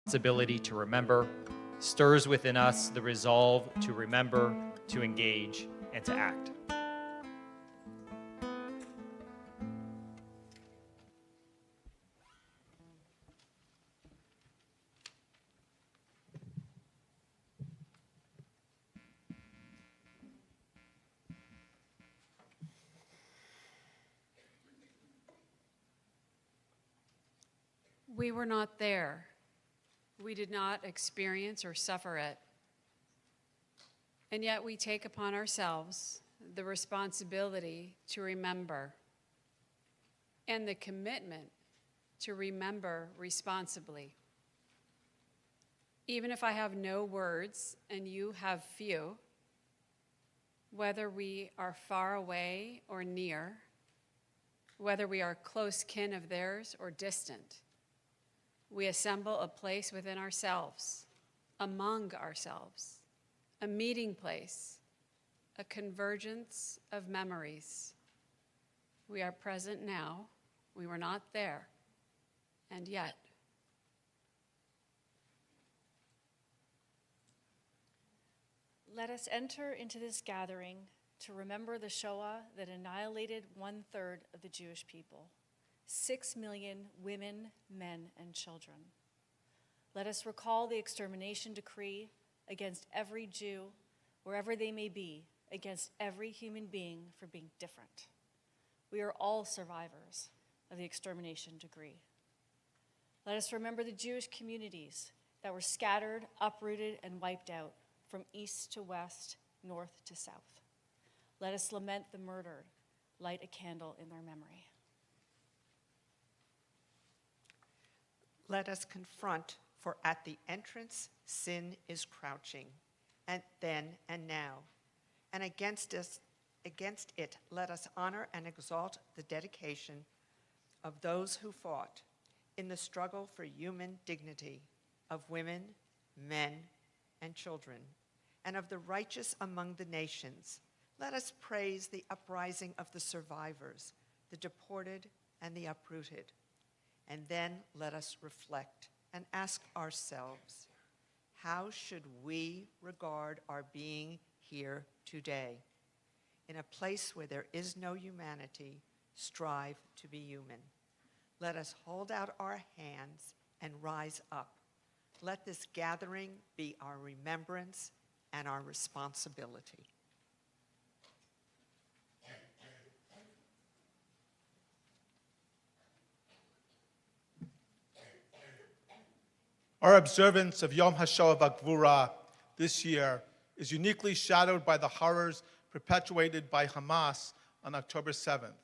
responsibility to remember, stirs within us the resolve to remember, to engage, and to act. We were not there. We did not experience or suffer it. And yet we take upon ourselves the responsibility to remember and the commitment to remember responsibly. Even if I have no words and you have few, whether we are far away or near, whether we are close kin of theirs or distant, we assemble a place within ourselves, among ourselves, a meeting place, a convergence of memories. We are present now. We were not there, and yet. Let us enter into this gathering to remember the Shoah that annihilated 1/3 of the Jewish people. 6 million women, men, and children. Let us recall the extermination decree against every Jew, wherever they may be, against every human being for being different. We are all survivors of the extermination decree. Let us remember the Jewish communities that were scattered, uprooted, and wiped out from east to west, north to south. Let us lament the murdered, light a candle in their memory. Let us confront, for at the entrance sin is crouching, and then and now. And against it, let us honor and exalt the dedication of those who fought in the struggle for human dignity of women, men, and children, and of the righteous among the nations. Let us praise the uprising of the survivors, the deported and the uprooted. And then let us reflect and ask ourselves, how should we regard our being here today? In a place where there is no humanity, strive to be human. Let us hold out our hands and rise up. Let this gathering be our remembrance and our responsibility. Our observance of Yom Hashoah V'Gvura this year is uniquely shadowed by the horrors perpetuated by Hamas on October 7th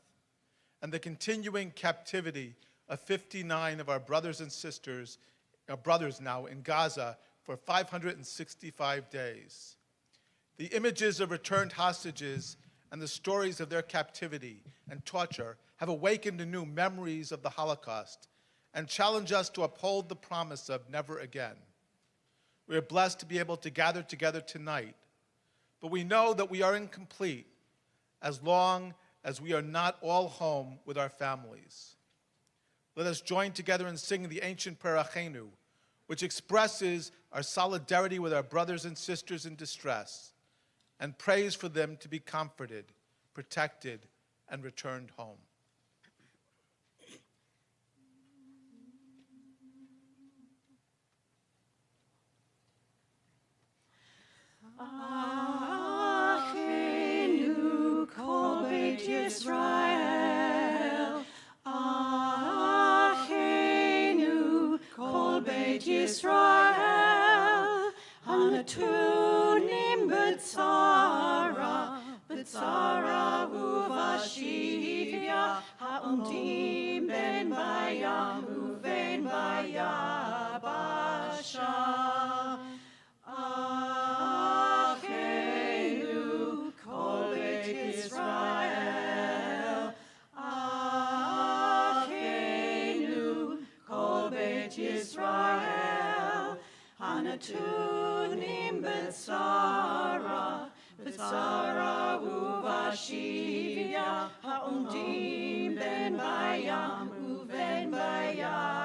and the continuing captivity of 59 of our brothers and sisters, our brothers now, in Gaza for 565 days. The images of returned hostages and the stories of their captivity and torture have awakened anew memories of the Holocaust and challenge us to uphold the promise of never again. We are blessed to be able to gather together tonight, but we know that we are incomplete as long as we are not all home with our families. Let us join together in singing the ancient prayer Achenu, which expresses our solidarity with our brothers and sisters in distress and prays for them to be comforted, protected, and returned home. Achenu kol Beit Yisrael, Achenu kol Beit Yisrael, Hanatunim b'tzara, b'tzara uvashivya, ha'omdim ben bayam uven bayabasha. Achenu kol Beit Yisrael, Achenu kol Beit Yisrael, Hanatunim b'tzara, b'tzara uvashivya, ha'omdim ben bayam uven bayabasha.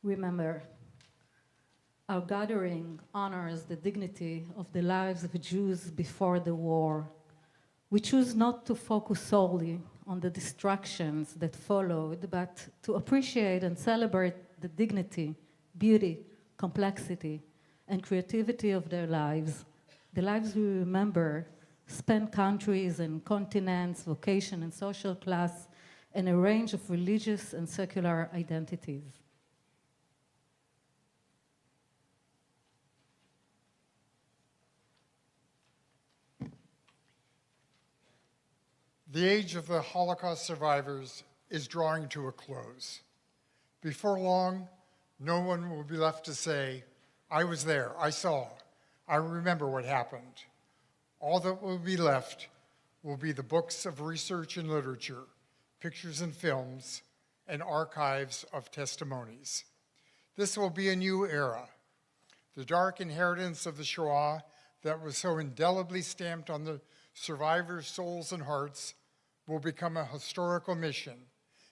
Remember, our gathering honors the dignity of the lives of Jews before the war. We choose not to focus solely on the distractions that followed, but to appreciate and celebrate the dignity, beauty, complexity, and creativity of their lives. The lives we remember span countries and continents, vocation and social class, and a range of religious and secular identities. The age of the Holocaust survivors is drawing to a close. Before long, no one will be left to say, I was there, I saw, I remember what happened. All that will be left will be the books of research and literature, pictures and films, and archives of testimonies. This will be a new era. The dark inheritance of the Shoah that was so indelibly stamped on the survivors' souls and hearts will become a historical mission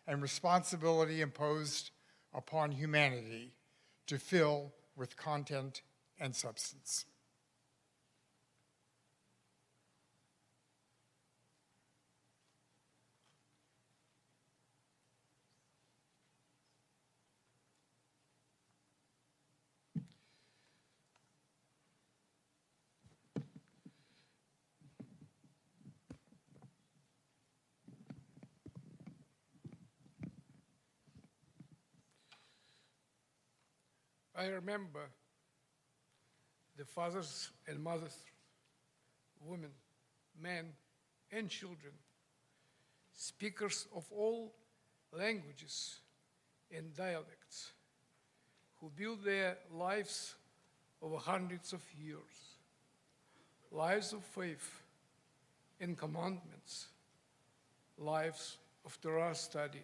and responsibility imposed upon humanity to fill with content and substance. I remember the fathers and mothers, women, men, and children, speakers of all languages and dialects, who built their lives over hundreds of years, lives of faith and commandments, lives of Torah study,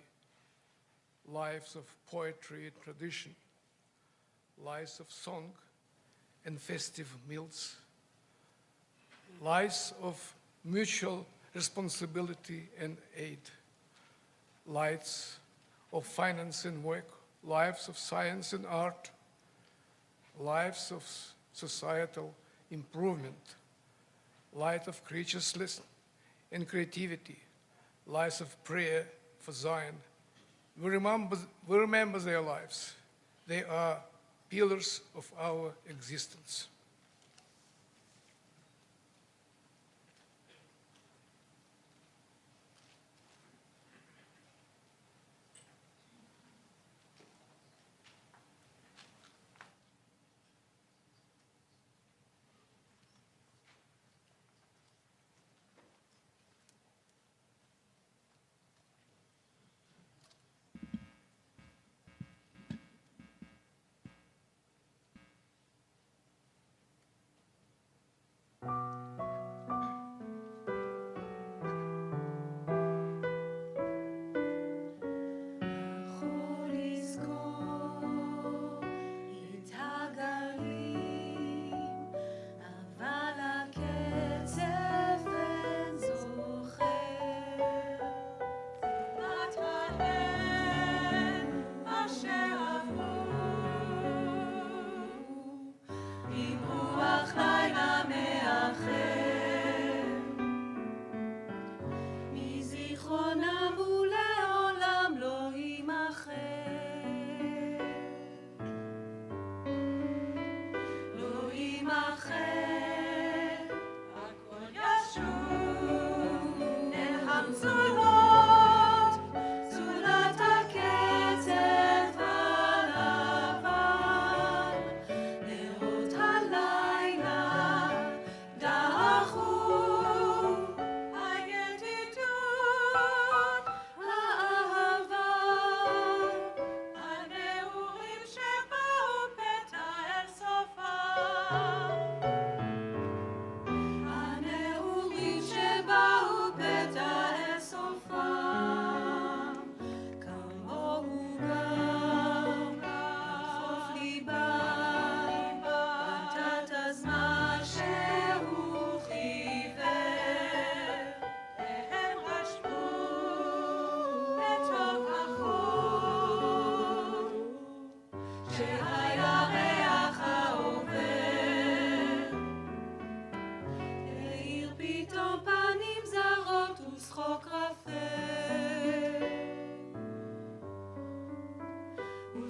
lives of poetry and tradition, lives of song and festive meals, lives of mutual responsibility and aid, lives of finance and work, lives of science and art, lives of societal improvement, light of courageousness and creativity, lives of prayer for Zion. We remember their lives. They are pillars of our existence.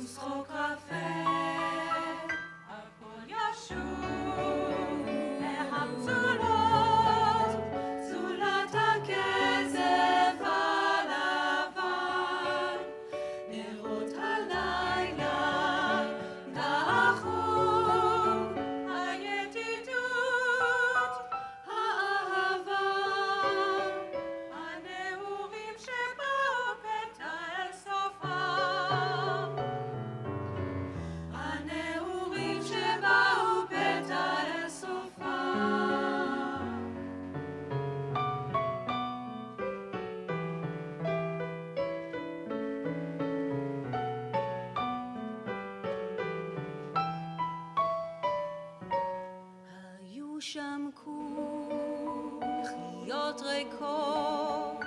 ושחוק קפה, הכל ישוב מהמצולות, צולת הכסף הלבן, נרות הלילה דחו, הידידות, האהבה, הנעורים שבאו פתע אל סופם, הנעורים שבאו פתע אל סופם. היו שם כוחיות ריקות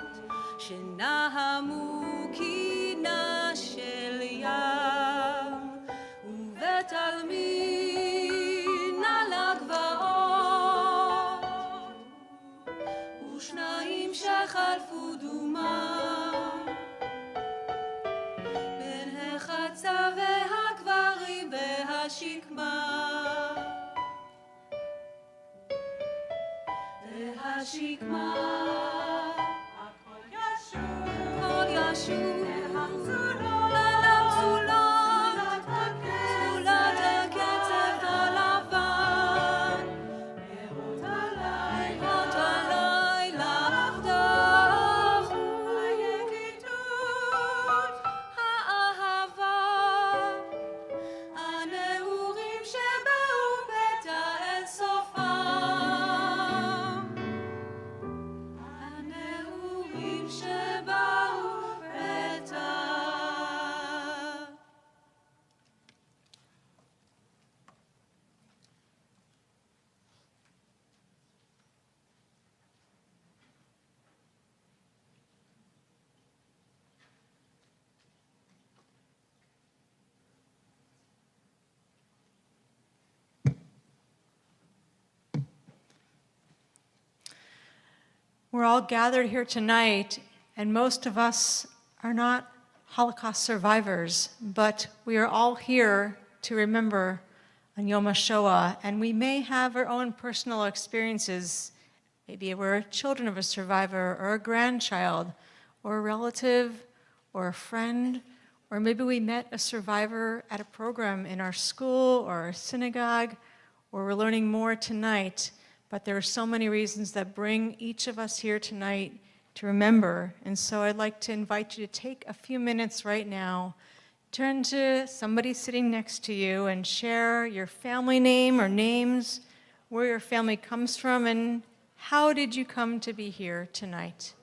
שנהמו קינה של ים, ובית עלמין על הגבעות, ושניים שחלפו דומם בין החצה והגברים והשקמה, והשקמה, הכל ישוב למצולות, צולת הקצף הלבן, נרות הלילה דחו, הידידות, האהבה, הנעורים שבאו פתע אל סופם, הנעורים שבאו פתע. We're all gathered here tonight, and most of us are not Holocaust survivors, but we are all here to remember on Yom HaShoah, and we may have our own personal experiences. Maybe we're children of a survivor, or a grandchild, or a relative, or a friend, or maybe we met a survivor at a program in our school or our synagogue, or we're learning more tonight. But there are so many reasons that bring each of us here tonight to remember. And so I'd like to invite you to take a few minutes right now, turn to somebody sitting next to you and share your family name or names, where your family comes from, and how did you come to be here tonight?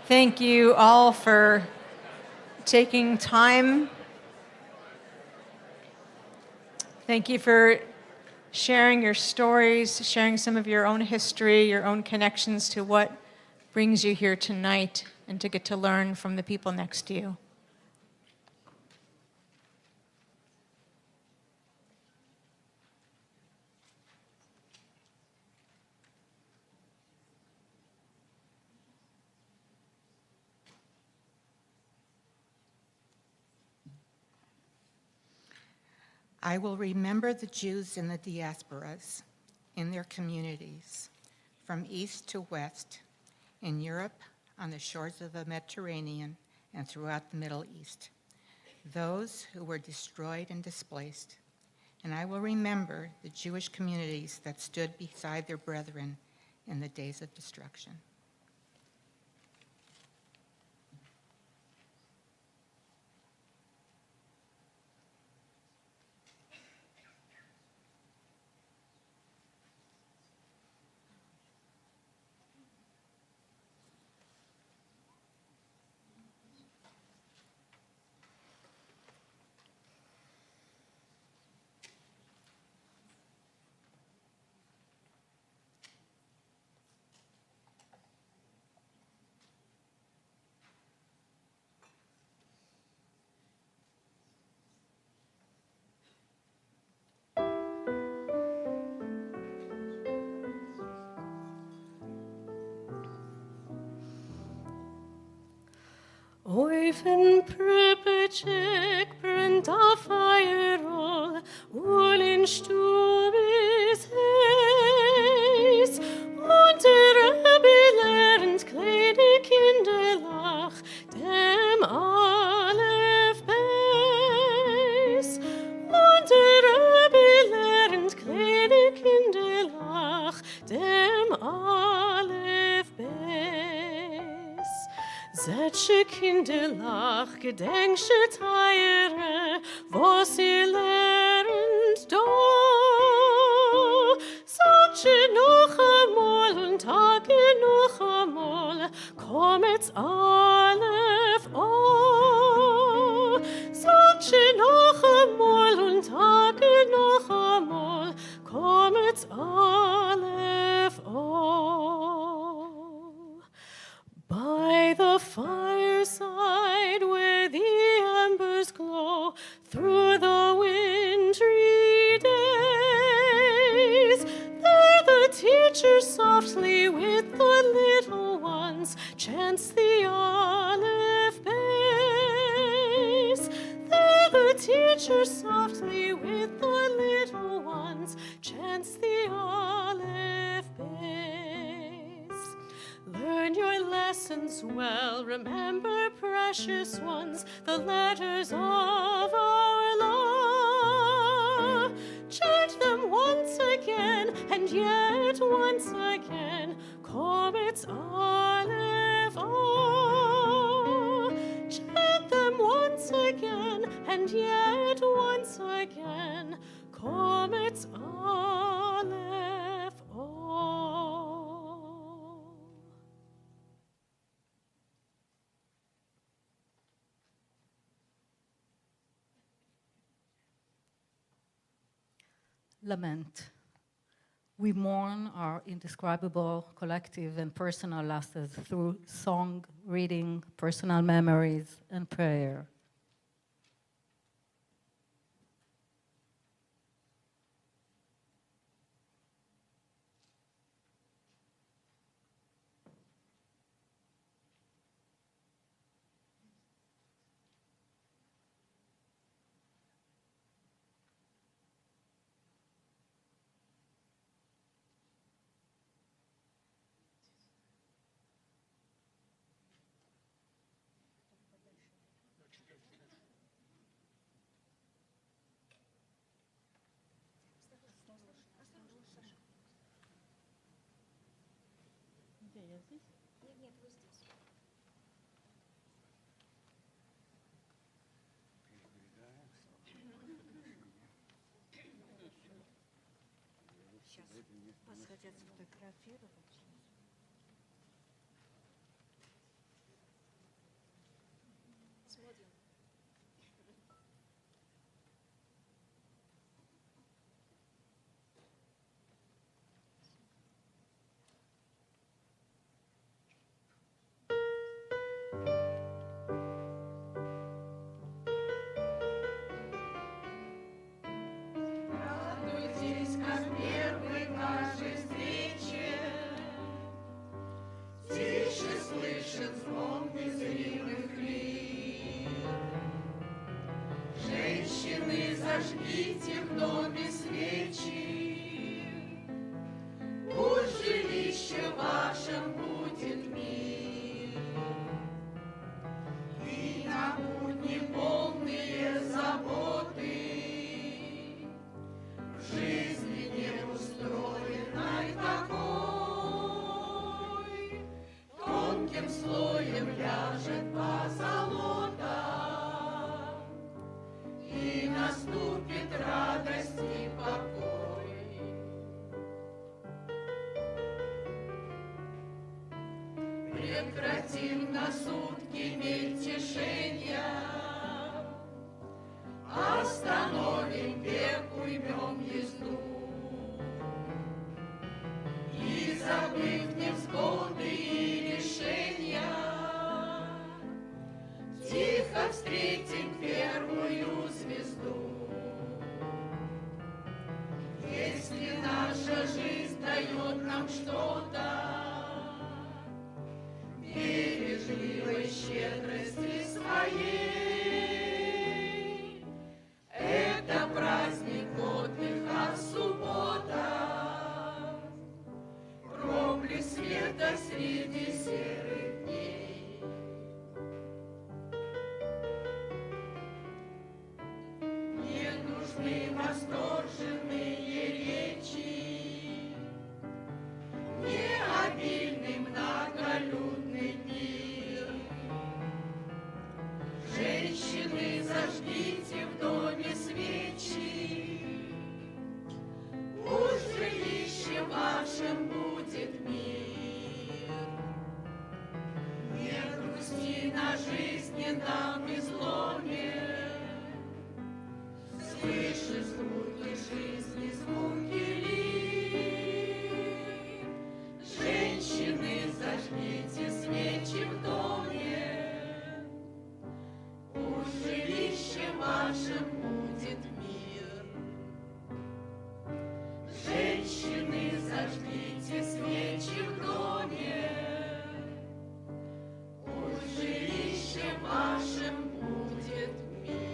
Thank you all for taking time. Thank you for sharing your stories, sharing some of your own history, your own connections to what brings you here tonight, and to get to learn from the people next to you. I will remember the Jews in the diasporas, in their communities, from east to west, in Europe, on the shores of the Mediterranean, and throughout the Middle East, those who were destroyed and displaced. And I will remember the Jewish communities that stood beside their brethren in the days of destruction. Oifen pripechek brennt auf Feierol und in Stub ist heiß und der Rebbe lernt kleine Kinderlach dem Aleph Beis und der Rebbe lernt kleine Kinderlach dem Aleph Beis. Zetsche Kinderlach, gedenksche Teire, was ihr lernt do. Satsche noch einmal und Tage noch einmal, kommet's Aleph O. Satsche noch einmal und Tage noch einmal, kommet's Aleph O. By the fireside where the embers glow through the wintry days, there the teacher softly with the little ones chants the Aleph Beis. There the teacher softly with the little ones chants the Aleph Beis. Learn your lessons well, remember, precious ones, the letters of our law. Chant them once again, and yet once again, Kometz Aleph O. Chant them once again, and yet once again, Kometz Aleph O. Lament. We mourn our indescribable collective and personal losses through song, reading, personal memories, and prayer. вашем будет мир. И на будни полные заботы, в жизни неустроенной такой, тонким слоем ляжет позолота, и наступит радость и покой. Прекратим на сутки мельтешения, остановим бег, уймем езду, и, забыв невзгоды и решения, тихо встретим первую звезду. Если наша жизнь дает нам что-то, бережливой щедрости своей, это праздник отдыха, суббота, проблеск света среди серых дней. Не нужны восторженные речи, не обильный многолюдный мир. Женщины, зажгите в доме свечи, пусть жилище вашем будет мир. Не грусти на жизненном изломе, слышишь звуки жизни, звуки лир. Женщины, зажгите свечи в доме, пусть жилище вашем будет мир. Женщины, зажгите свечи в доме, пусть жилище вашем будет мир.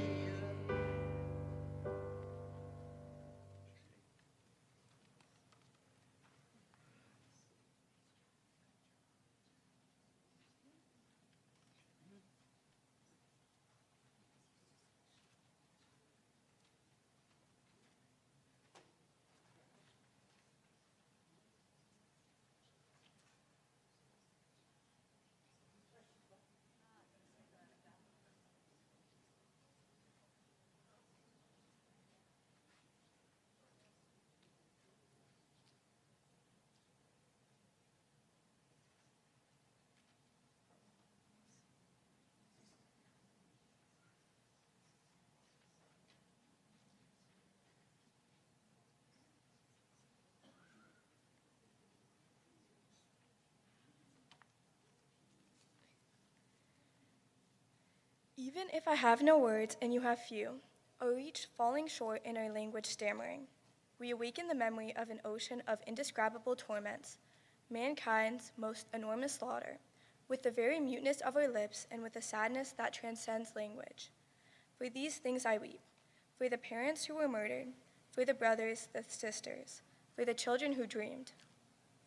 Even if I have no words and you have few, or each falling short in our language stammering, we awaken the memory of an ocean of indescribable torments, mankind's most enormous slaughter, with the very muteness of our lips and with a sadness that transcends language. For these things I weep, for the parents who were murdered, for the brothers, the sisters, for the children who dreamed.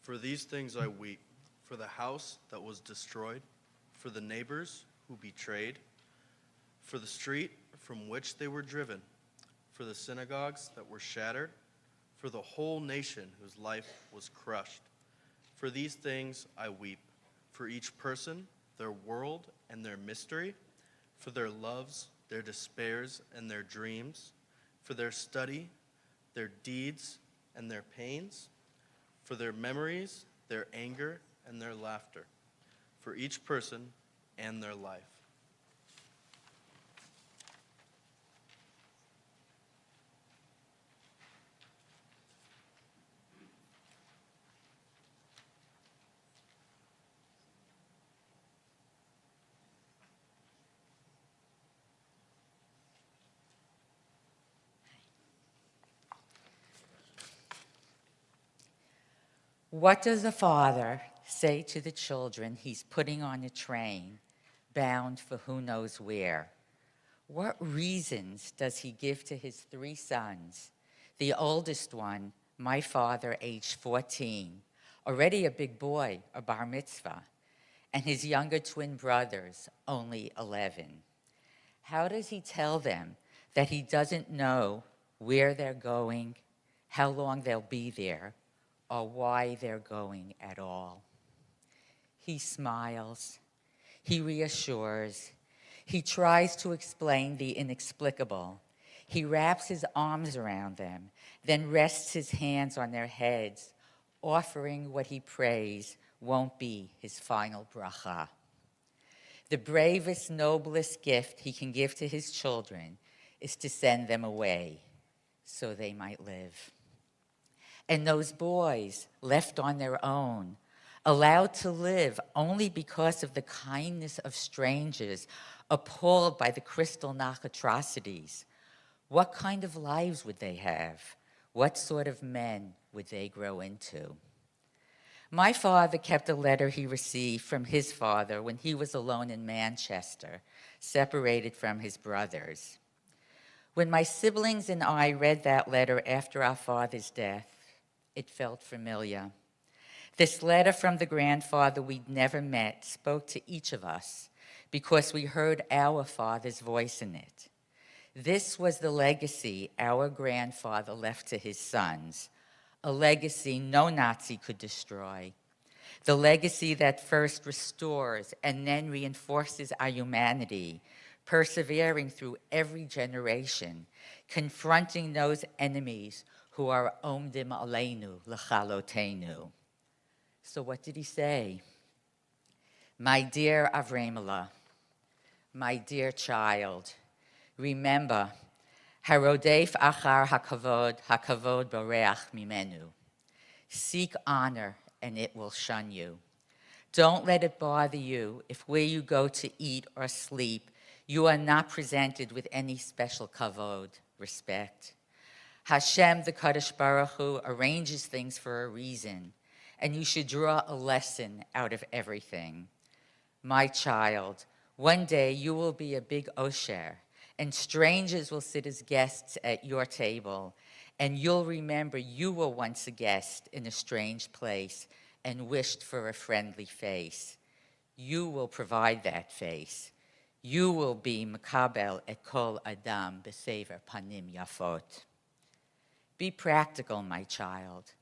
For these things I weep, for the house that was destroyed, for the neighbors who betrayed, for the street from which they were driven, for the synagogues that were shattered, for the whole nation whose life was crushed. For these things I weep, for each person, their world, and their mystery, for their loves, their despairs, and their dreams, for their study, their deeds, and their pains, for their memories, their anger, and their laughter, for each person and their life. What does a father say to the children he's putting on a train, bound for who knows where? What reasons does he give to his 3 sons? The oldest one, my father, age 14, already a big boy, a bar mitzvah, and his younger twin brothers, only 11. How does he tell them that he doesn't know where they're going, how long they'll be there, or why they're going at all? He smiles, he reassures, he tries to explain the inexplicable. He wraps his arms around them, then rests his hands on their heads, offering what he prays won't be his final bracha. The bravest, noblest gift he can give to his children is to send them away so they might live. And those boys, left on their own, allowed to live only because of the kindness of strangers, appalled by the Kristallnacht atrocities, what kind of lives would they have? What sort of men would they grow into? My father kept a letter he received from his father when he was alone in Manchester, separated from his brothers. When my siblings and I read that letter after our father's death, it felt familiar. This letter from the grandfather we'd never met spoke to each of us because we heard our father's voice in it. This was the legacy our grandfather left to his sons, a legacy no Nazi could destroy, the legacy that first restores and then reinforces our humanity, persevering through every generation, confronting those enemies who are omdim aleinu l'chalotenu. So what did he say? My dear Avramela, my dear child, remember, harodef achar hakavod, hakavod boreach mimenu. Seek honor, and it will shun you. Don't let it bother you if where you go to eat or sleep, you are not presented with any special kavod, respect. Hashem, the Kadosh Baruch Hu, arranges things for a reason, and you should draw a lesson out of everything. My child, one day you will be a big osher, and strangers will sit as guests at your table, and you'll remember you were once a guest in a strange place and wished for a friendly face. You will provide that face. You will be makabel et kol adam b'sever panim yafot. Be practical, my child.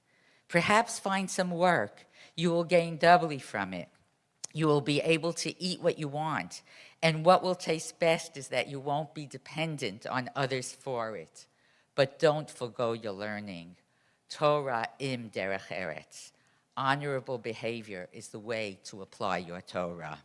Perhaps find some work. You will gain doubly from it. You will be able to eat what you want, and what will taste best is that you won't be dependent on others for it. But don't forgo your learning. Torah im derech eretz. Honorable behavior is the way to apply your Torah.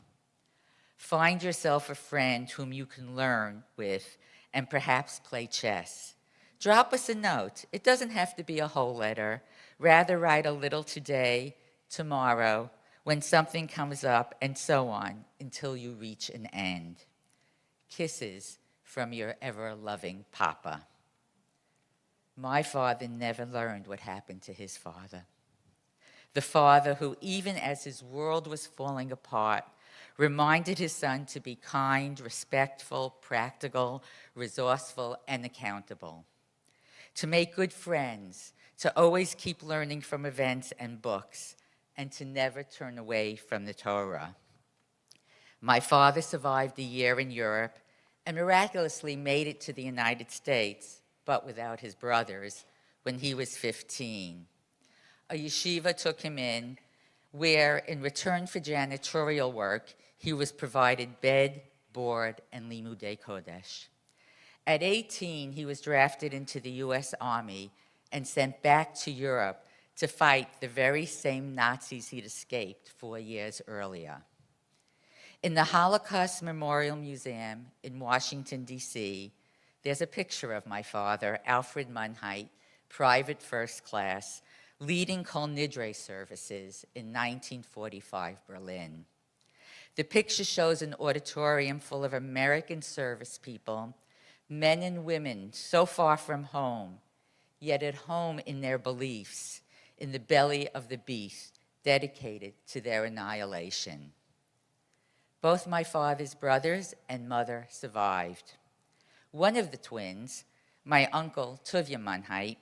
Find yourself a friend whom you can learn with and perhaps play chess. Drop us a note. It doesn't have to be a whole letter. Rather write a little today, tomorrow, when something comes up, and so on, until you reach an end. Kisses from your ever-loving Papa. My father never learned what happened to his father. The father who, even as his world was falling apart, reminded his son to be kind, respectful, practical, resourceful, and accountable. To make good friends, to always keep learning from events and books, and to never turn away from the Torah. My father survived a year in Europe and miraculously made it to the United States, but without his brothers, when he was 15. A yeshiva took him in, where, in return for janitorial work, he was provided bed, board, and limudei kodesh. At 18, he was drafted into the U.S. Army and sent back to Europe to fight the very same Nazis he'd escaped 4 years earlier. In the Holocaust Memorial Museum in Washington, D.C., there's a picture of my father, Alfred Munheit, private first class, leading Kol Nidre services in 1945 Berlin. The picture shows an auditorium full of American service people, men and women so far from home, yet at home in their beliefs, in the belly of the beast, dedicated to their annihilation. Both my father's brothers and mother survived. One of the twins, my uncle Tuvia Munheit,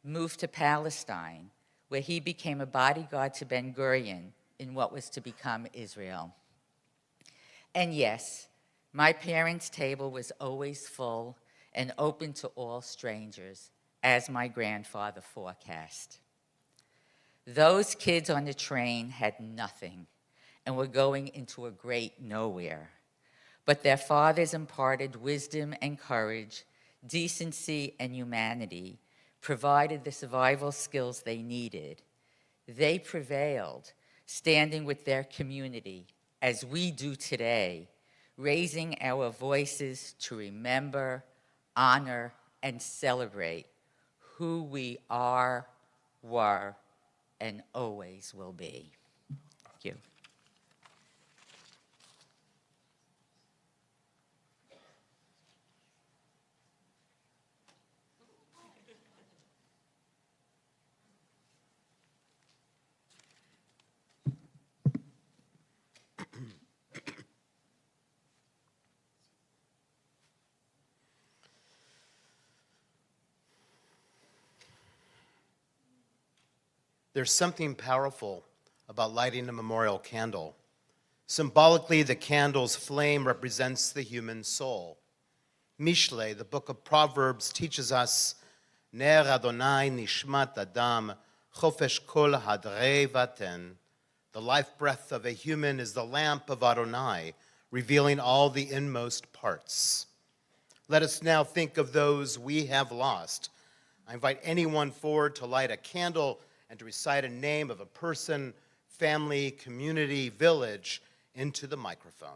moved to Palestine, where he became a bodyguard to Ben-Gurion in what was to become Israel. And yes, my parents' table was always full and open to all strangers, as my grandfather forecast. Those kids on the train had nothing and were going into a great nowhere. But their fathers imparted wisdom and courage, decency and humanity, provided the survival skills they needed. They prevailed, standing with their community, as we do today, raising our voices to remember, honor, and celebrate who we are, were, and always will be. Thank you. There's something powerful about lighting a memorial candle. Symbolically, the candle's flame represents the human soul. Mishle, the book of Proverbs, teaches us, Ner Adonai nishmat adam, chofesh kol hadrei vaten. The life breath of a human is the lamp of Adonai, revealing all the inmost parts. Let us now think of those we have lost. I invite anyone forward to light a candle and to recite a name of a person, family, community, village into the microphone.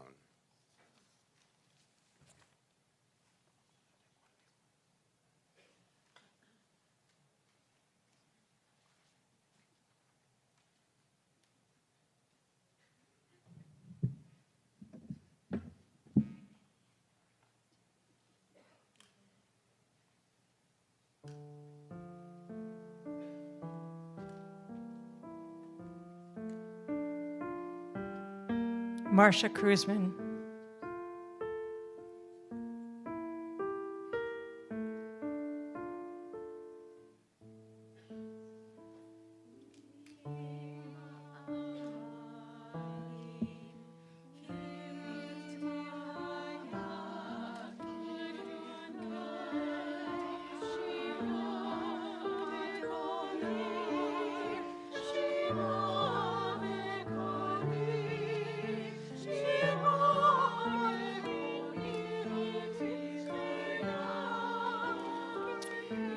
Marcia Kruzman.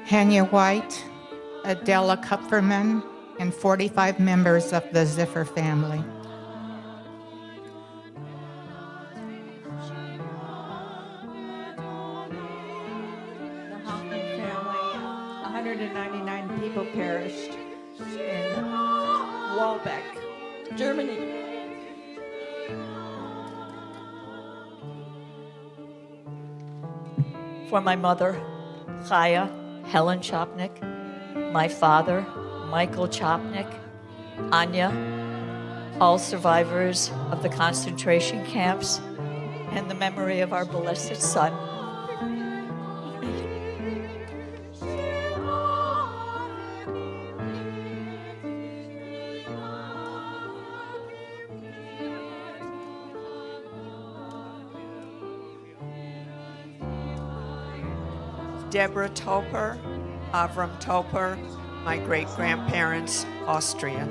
Hanya White, Adela Kupferman, and 45 members of the Ziffer family. The Hartman family, 199 people perished in Walbeck, Germany. For my mother, Chaya Helen Chopnik, my father, Michael Chopnik, Anya, all survivors of the concentration camps, and the memory of our blessed son. Deborah Topper, Avram Topper, my great-grandparents, Austria.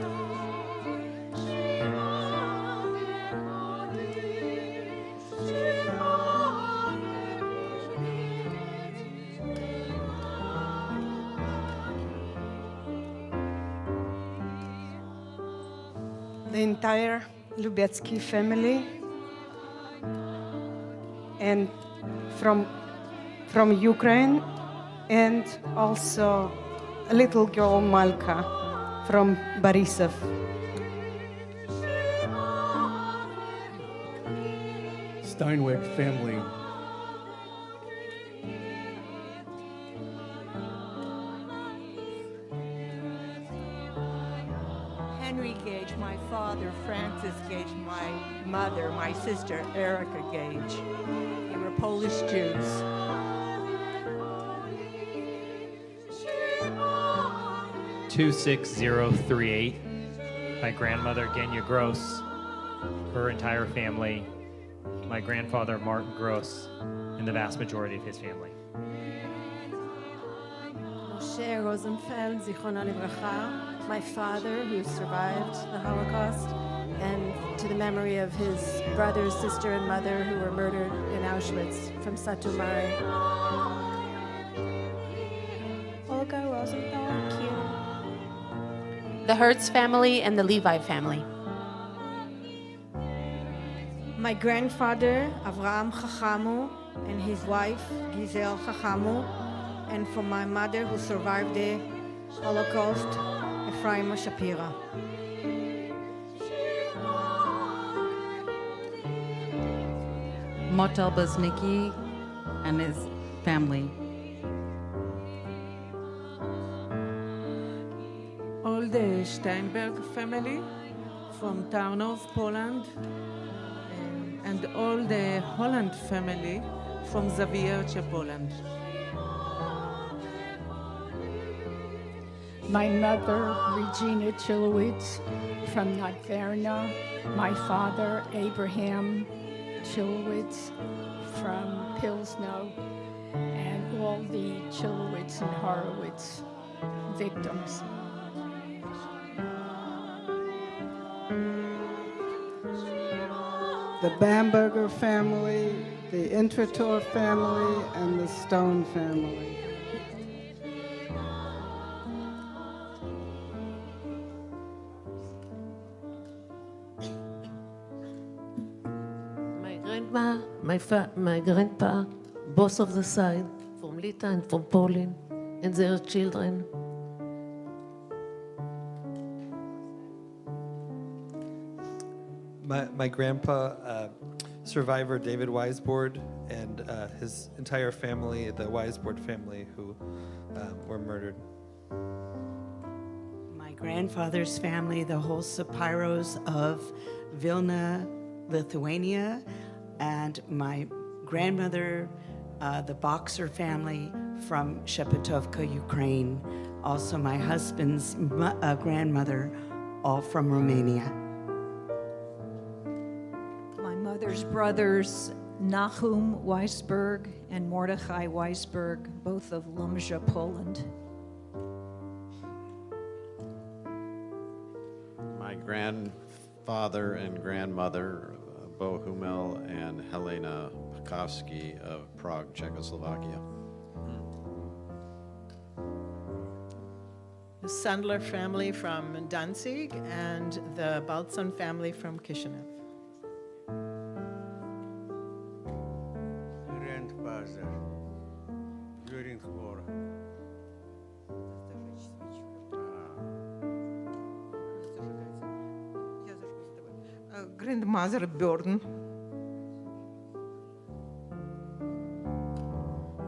The entire Lubetsky family, and from Ukraine, and also a little girl Malka from Borisov. Steinweg family. Henry Gage, my father, Francis Gage, my mother, my sister, Erica Gage. They were Polish Jews. 26038. My grandmother, Genya Gross, her entire family, my grandfather, Martin Gross, and the vast majority of his family. Moshe Rosenfeld, Zichrono Livracha, my father who survived the Holocaust, and to the memory of his brother, sister, and mother who were murdered in Auschwitz from Satumari. Olga Rosenthal, Q. The Hertz family and the Levi family. My grandfather, Avraham Chachamu, and his wife, Giselle Chachamu, and for my mother who survived the Holocaust, Ephraim Shapira. Motel Baznicki and his family. All the Steinberg family from Tarnów, Poland, and all the Holland family from Zawiercie, Poland. My mother, Regina Chilowitz from Notverna. My father, Abraham Chilowitz from Pilsno. And all the Chilowitz and Horowitz victims. The Bamberger family, the Intrator family, and the Stone family. My grandma, my grandpa, both of the side, from Lita and from Poland, and their children. My grandpa, survivor David Weisbord, and his entire family, the Weisbord family, who were murdered. My grandfather's family, the whole Sapyros of Vilna, Lithuania, and my grandmother, the Boxer family from Shepetovka, Ukraine. Also my husband's grandmother, all from Romania. My mother's brothers, Nahum Weisberg and Mordechai Weisberg, both of Lumja, Poland. My grandfather and grandmother, Bo Humel and Helena Pakowski of Prague, Czechoslovakia. The Sandler family from Danzig and the Baltzon family from Kishinev. Grandfather during war. Grandmother Bjorn.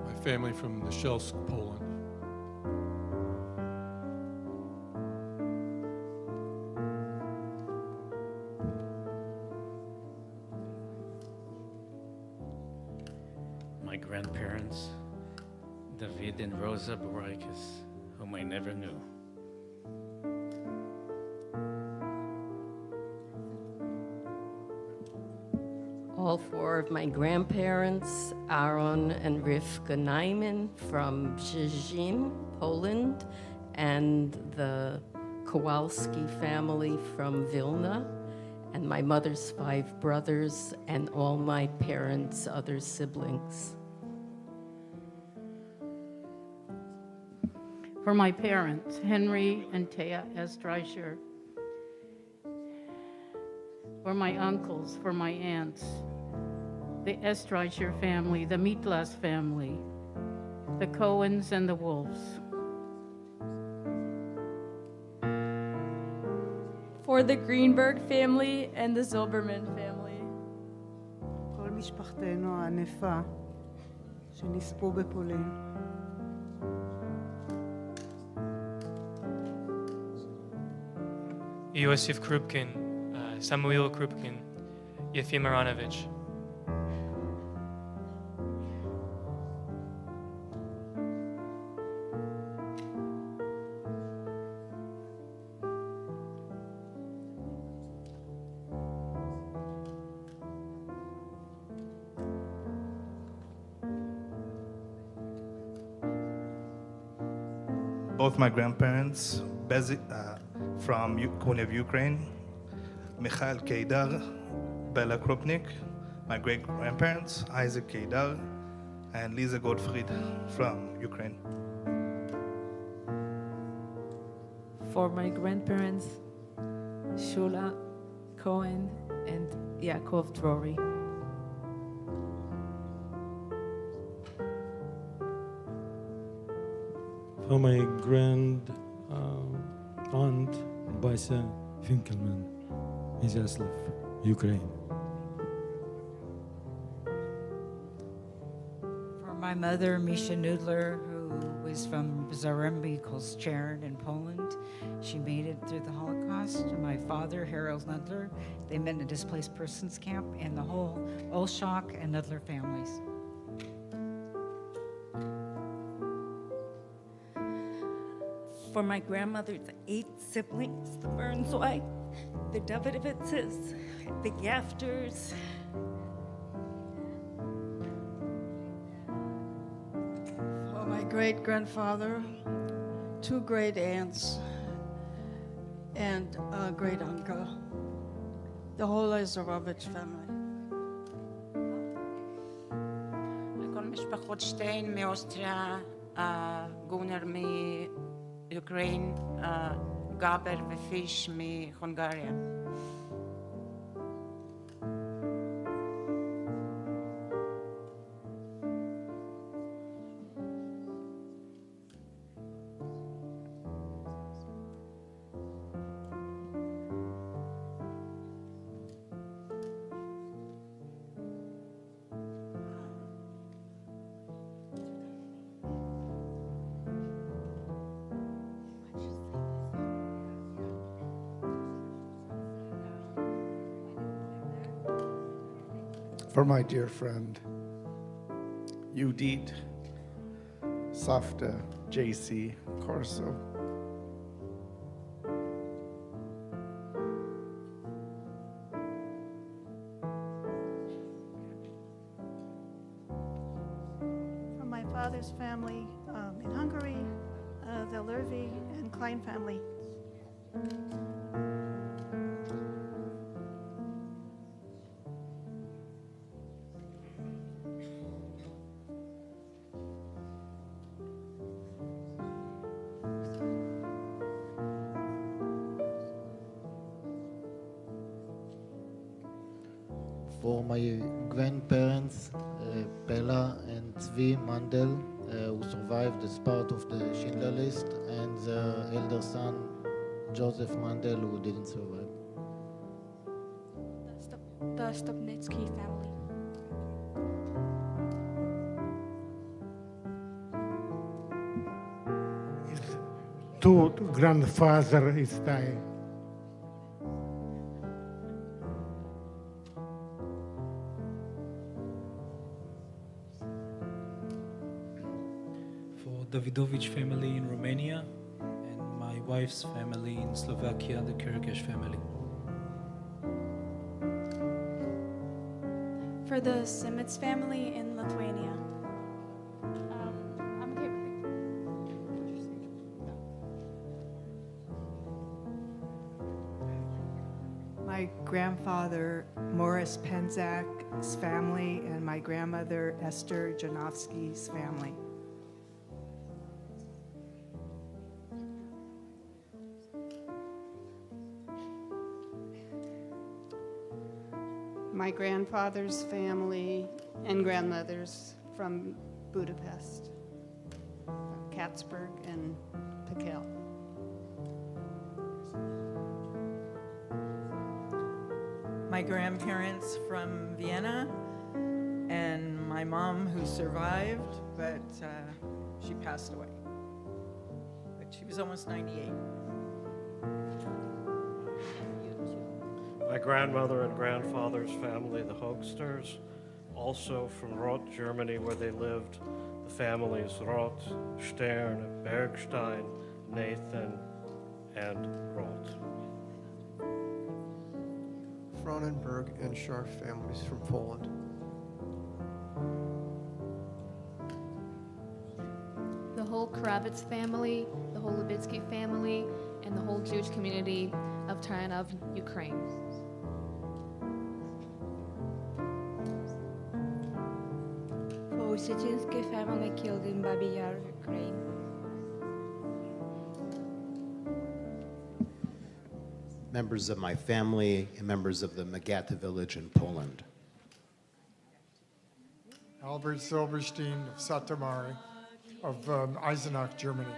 My family from Nishelsk, Poland. My grandparents, David and Rosa Boraikis, whom I never knew. All four of my grandparents, Aaron and Rivka Naiman from Szczecin, Poland, and the Kowalski family from Vilna, and my mother's 5 brothers, and all my parents' other siblings. For my parents, Henry and Thea Estreicher. For my uncles, for my aunts, the Estreicher family, the Mitlas family, the Cohens and the Wolves. For the Greenberg family and the Zilberman family. כל משפחתנו הענפה שנספו בפולין. Yosef Krupkin, Samuel Krupkin, Yefim Aranovich. both my grandparents, from Kiev, Ukraine, Mikhail Kedar, Bella Krupnik, my great-grandparents, Isaac Kedar, and Lisa Gottfried from Ukraine. For my grandparents, Shula Cohen and Yaakov Drori. For my grand aunt, Bася Finkelman, Izyaslav, Ukraine. For my mother, Misha Nudler, who was from Zaremby, Kolschern in Poland. She made it through the Holocaust. And my father, Harold Nudler, they met in a displaced persons camp, and the whole Olshok and Nudler families. For my grandmother's 8 siblings, the Burnsway, the Davidovitzes, the Gafters. For my great-grandfather, 2 great aunts, and a great uncle, the whole Lazarovich family. לכל משפחות שטיין מאוסטריה, גונר מאוקראין, גבר ופיש מהונגריה. For my dear friend, Judith, Safta, JC, Corso. From my father's family in Hungary, the Lervy and Klein family. For my grandparents, Bella and Zvi Mandel, who survived as part of the Schindler List, and their elder son, Joseph Mandel, who didn't survive. The Stopnitsky family. Two grandfather is dying. Davidovich family in Romania, and my wife's family in Slovakia, the Kirkesh family. For the Simitz family in Lithuania. My grandfather, Morris Penzak's family, and my grandmother, Esther Janowski's family. My grandfather's family and grandmothers from Budapest, Katzberg and Pekel. My grandparents from Vienna, and my mom who survived, but she passed away. But she was almost 98. My grandmother and grandfather's family, the Hochsters, also from Roth, Germany, where they lived. The families Roth, Stern, Bergstein, Nathan, and Roth. Cronenberg and Scharf families from Poland. The whole Kravitz family, the whole Levitsky family, and the whole Jewish community of Taranov, Ukraine. For Sitinsky family killed in Babi Yar, Ukraine. Members of my family and members of the Magata village in Poland. Albert Silberstein of Satomari of Eisenach, Germany.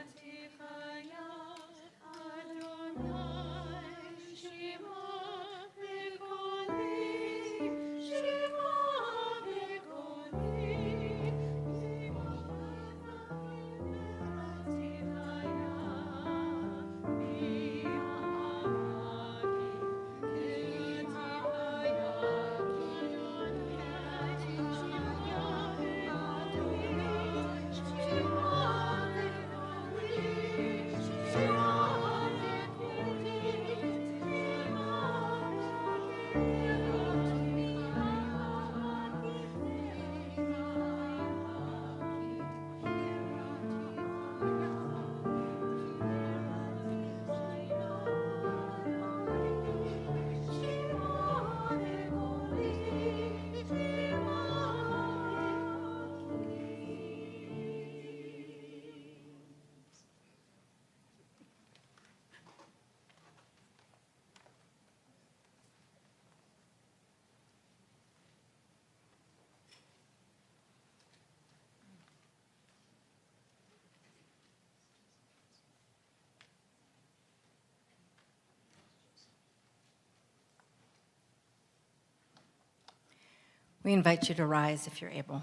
We invite you to rise if you're able.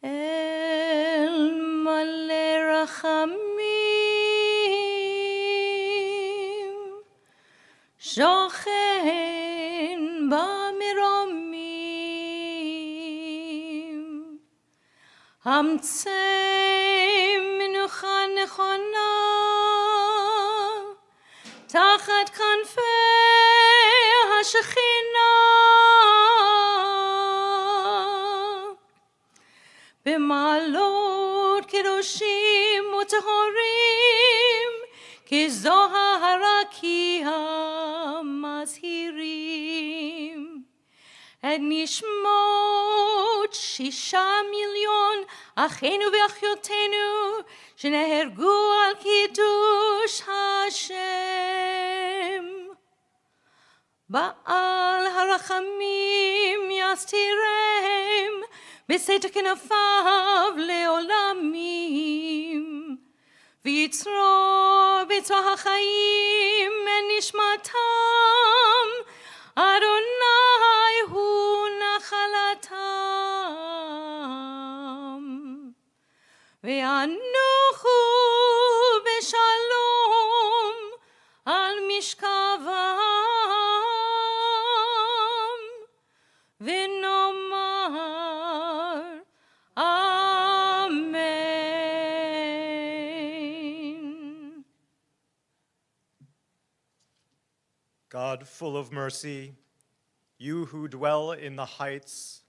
El male rachamim, shochen b'miromim, hamtzei menucha nechona, tachat kanfei hashechina. במעלות קדושים וטהורים, כזוהר כי המזהירים. את נשמות 6 מיליון אחינו ואחיותינו, שנהרגו על קידוש השם. בעל הרחמים יסתירם, בסתר כנפיו לעולמים, ויצרור בצבא החיים את נשמתם, אדוני הוא נחלתם. וינוחו בשלום על משכבם, ונאמר Amen. God, full of mercy, you who dwell in the heights,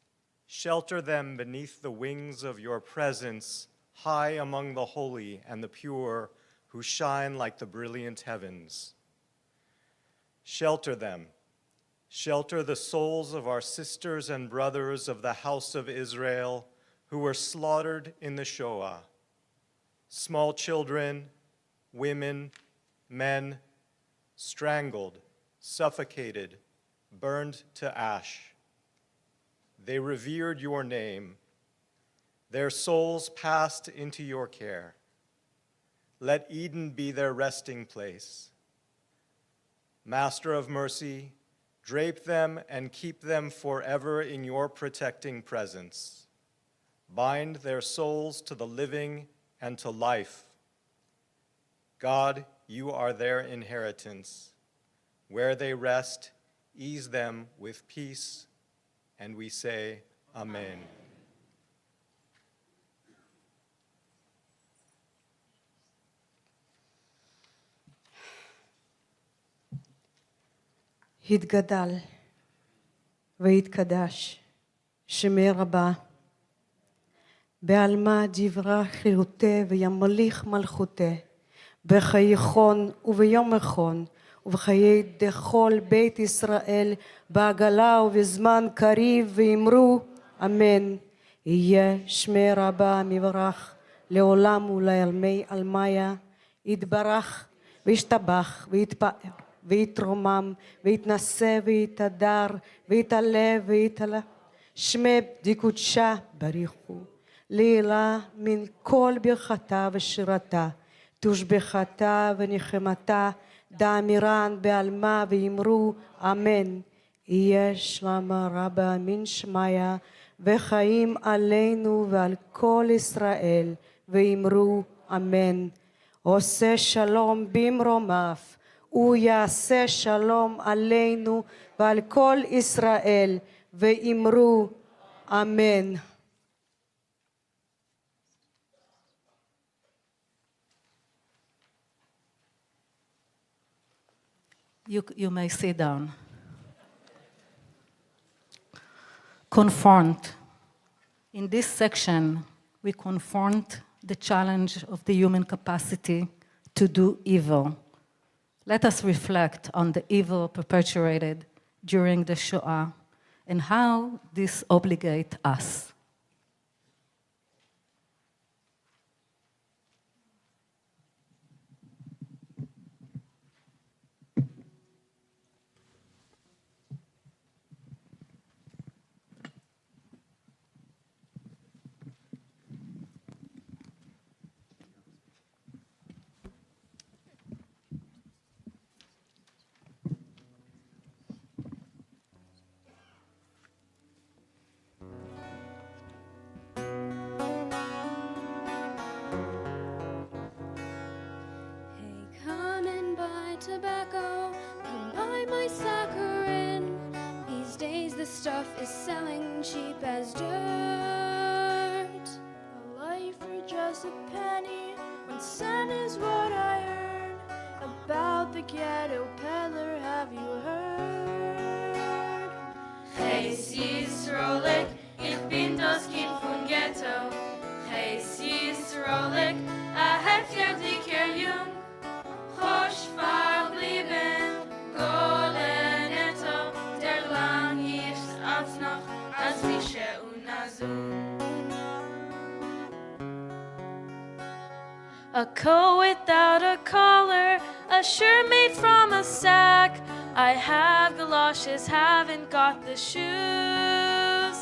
shelter them beneath the wings of your presence, high among the holy and the pure, who shine like the brilliant heavens. Shelter them. Shelter the souls of our sisters and brothers of the house of Israel who were slaughtered in the Shoah. Small children, women, men, strangled, suffocated, burned to ash. They revered your name. Their souls passed into your care. Let Eden be their resting place. Master of mercy, drape them and keep them forever in your protecting presence. Bind their souls to the living and to life. God, you are their inheritance. Where they rest, ease them with peace, and we say, Amen. התגדל, ויתקדש שמי רבה. בעלמא דברה חירותי וימליך מלכותי, בחייכון וביומכון, ובחיי דכל בית ישראל, בעגלה ובזמן קריב, ואמרו אמן. יהיה שמי רבה מברך לעולם ולעלמי עלמיה, יתברך וישתבח ויתפאר ויתרומם ויתנשא ויתהדר ויתעלה ויתעלה. שמי דקודשה בריחו לעילה מן כל ברכתה ושירתה, תושבחתה ונחמתה, דאמירן בעלמה ואמרו אמן. יהיה שלמה רבה מן שמיה, וחיים עלינו ועל כל ישראל, ואמרו אמן. עושה שלום במרומיו, הוא יעשה שלום עלינו ועל כל ישראל, ואמרו אמן. You may sit down. Confront. In this section, we confront the challenge of the human capacity to do evil. Let us reflect on the evil perpetrated during the Shoah and how this obligates us. Tobacco, come buy my saccharin. These days the stuff is selling cheap as dirt. A life for just a penny, 1 cent is what I earn. About the ghetto peddler, have you heard? Gees Yisrolik, ich bin das Kind von Ghetto. Gees Yisrolik, heb je die keer jong. Hoş verblieben, golden netto, der lang ist als noch, als Wische und Azul. A coat without a collar, a shirt made from a sack. I have galoshes, haven't got the shoes.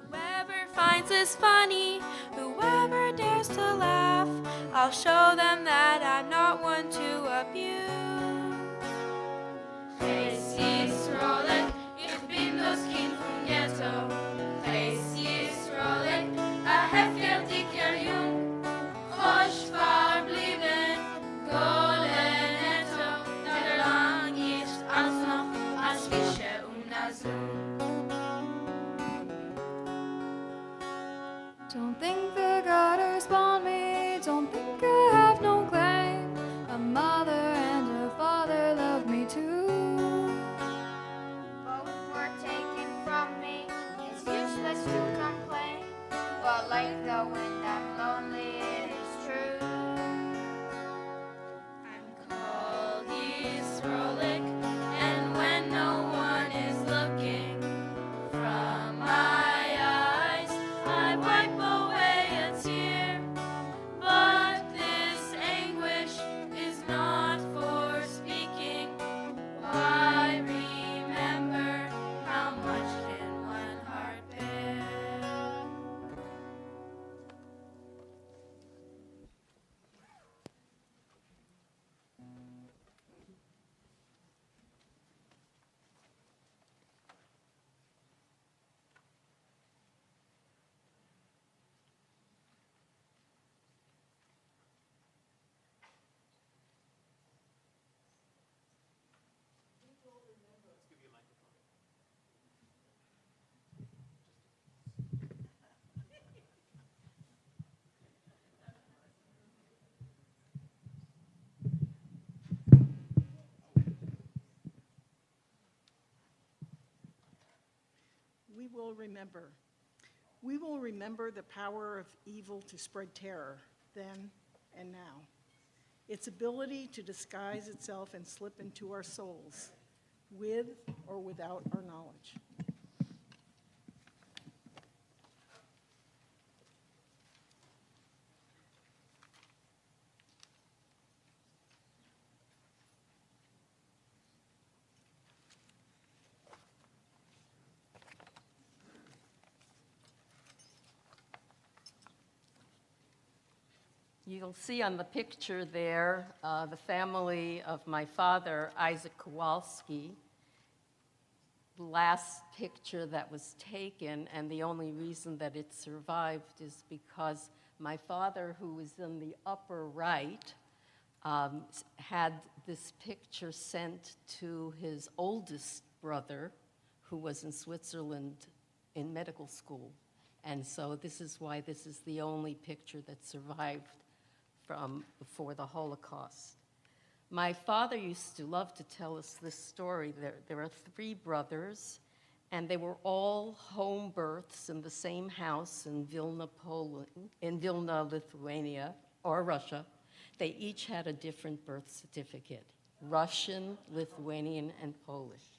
Whoever finds this funny, whoever dares to laugh, I'll show them that I'm not one to abuse. Gees Yisrolik, ich bin das Kind vom Ghetto. Gees Yisrolik, heb je dikker jong. Hoş verblieben, golden netto, der lang ist als noch, als Wische und Azul. Don't think the gutters spawned me, don't think I have no claim. A mother and a father love me too. Both were taken from me, it's useless to complain. But like the wind, I'm lonely, it is true. I'm called Yisrolik, and when no one is looking from my eyes, I wipe away a tear. But this anguish is not for speaking. Why remember how much can one heart bear? will remember. We will remember the power of evil to spread terror, then and now. Its ability to disguise itself and slip into our souls, with or without our knowledge. You'll see on the picture there the family of my father, Isaac Kowalski. The last picture that was taken, and the only reason that it survived is because my father, who was in the upper right, had this picture sent to his oldest brother, who was in Switzerland in medical school. And so this is why this is the only picture that survived from before the Holocaust. My father used to love to tell us this story. There are 3 brothers, and they were all home births in the same house in Vilna, Poland, in Vilna, Lithuania, or Russia. They each had a different birth certificate: Russian, Lithuanian, and Polish.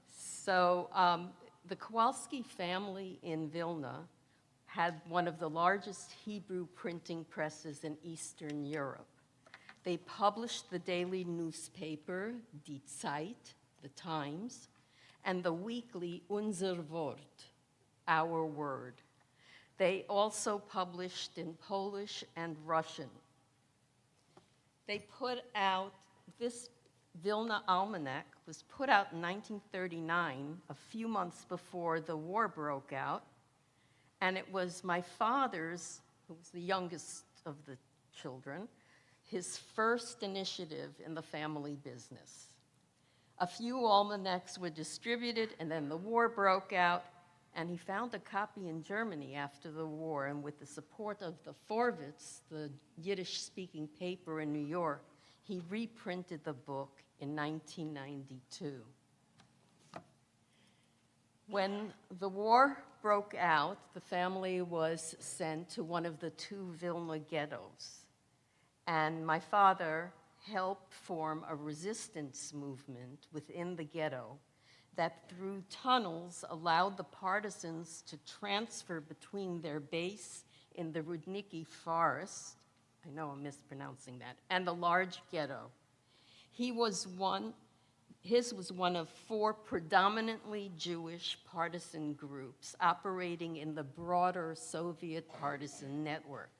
So the Kowalski family in Vilna had one of the largest Hebrew printing presses in Eastern Europe. They published the daily newspaper, Die Zeit, the Times, and the weekly Unser Wort, Our Word. They also published in Polish and Russian. They put out, this Vilna Almanac was put out in 1939, a few months before the war broke out, and it was my father's, who was the youngest of the children, his first initiative in the family business. A few almanacs were distributed, and then the war broke out, and he found a copy in Germany after the war, and with the support of the Vorwärts, the Yiddish-speaking paper in New York, he reprinted the book in 1992. When the war broke out, the family was sent to one of the 2 Vilna ghettos. And my father helped form a resistance movement within the ghetto that through tunnels allowed the partisans to transfer between their base in the Rudniki forest, I know I'm mispronouncing that, and the large ghetto. His was one of 4 predominantly Jewish partisan groups operating in the broader Soviet partisan network.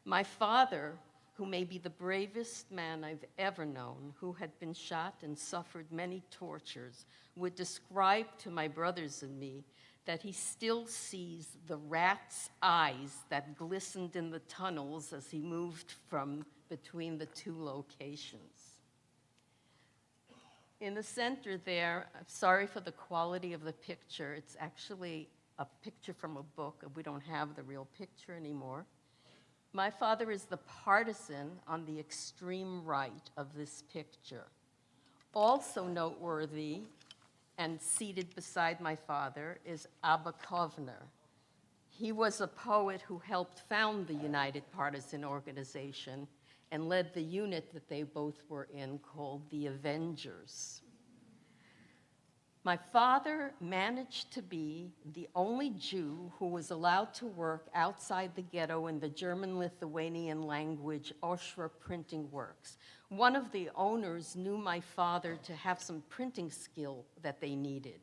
My father, who may be the bravest man I've ever known, who had been shot and suffered many tortures, would describe to my brothers and me that he still sees the rat's eyes that glistened in the tunnels as he moved from between the 2 locations. In the center there, I'm sorry for the quality of the picture. It's actually a picture from a book. We don't have the real picture anymore. My father is the partisan on the extreme right of this picture. Also noteworthy and seated beside my father is Abba Kovner. He was a poet who helped found the United Partisan Organization and led the unit that they both were in called the Avengers. My father managed to be the only Jew who was allowed to work outside the ghetto in the German-Lithuanian language Oshra printing works. One of the owners knew my father to have some printing skill that they needed.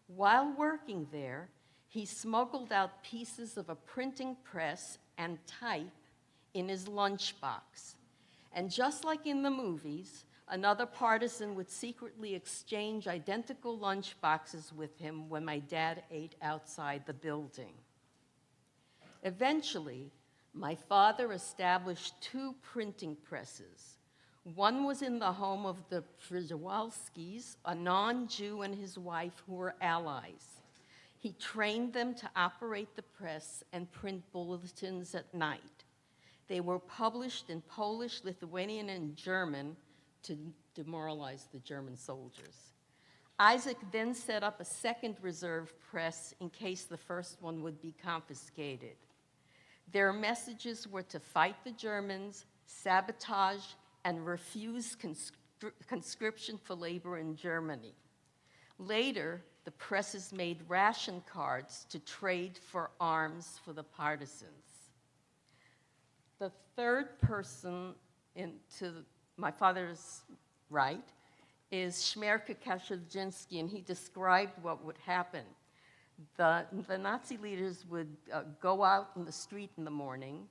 While working there, he smuggled out pieces of a printing press and type in his lunchbox. And just like in the movies, another partisan would secretly exchange identical lunchboxes with him when my dad ate outside the building. Eventually, my father established 2 printing presses. One was in the home of the Przewalskis, a non-Jew and his wife who were allies. He trained them to operate the press and print bulletins at night. They were published in Polish, Lithuanian, and German to demoralize the German soldiers. Isaac then set up a second reserve press in case the first one would be confiscated. Their messages were to fight the Germans, sabotage, and refuse conscription for labor in Germany. Later, the presses made ration cards to trade for arms for the partisans. The third person to my father's right is Shmerka Kashevjinsky, and he described what would happen. The Nazi leaders would go out in the street in the morning,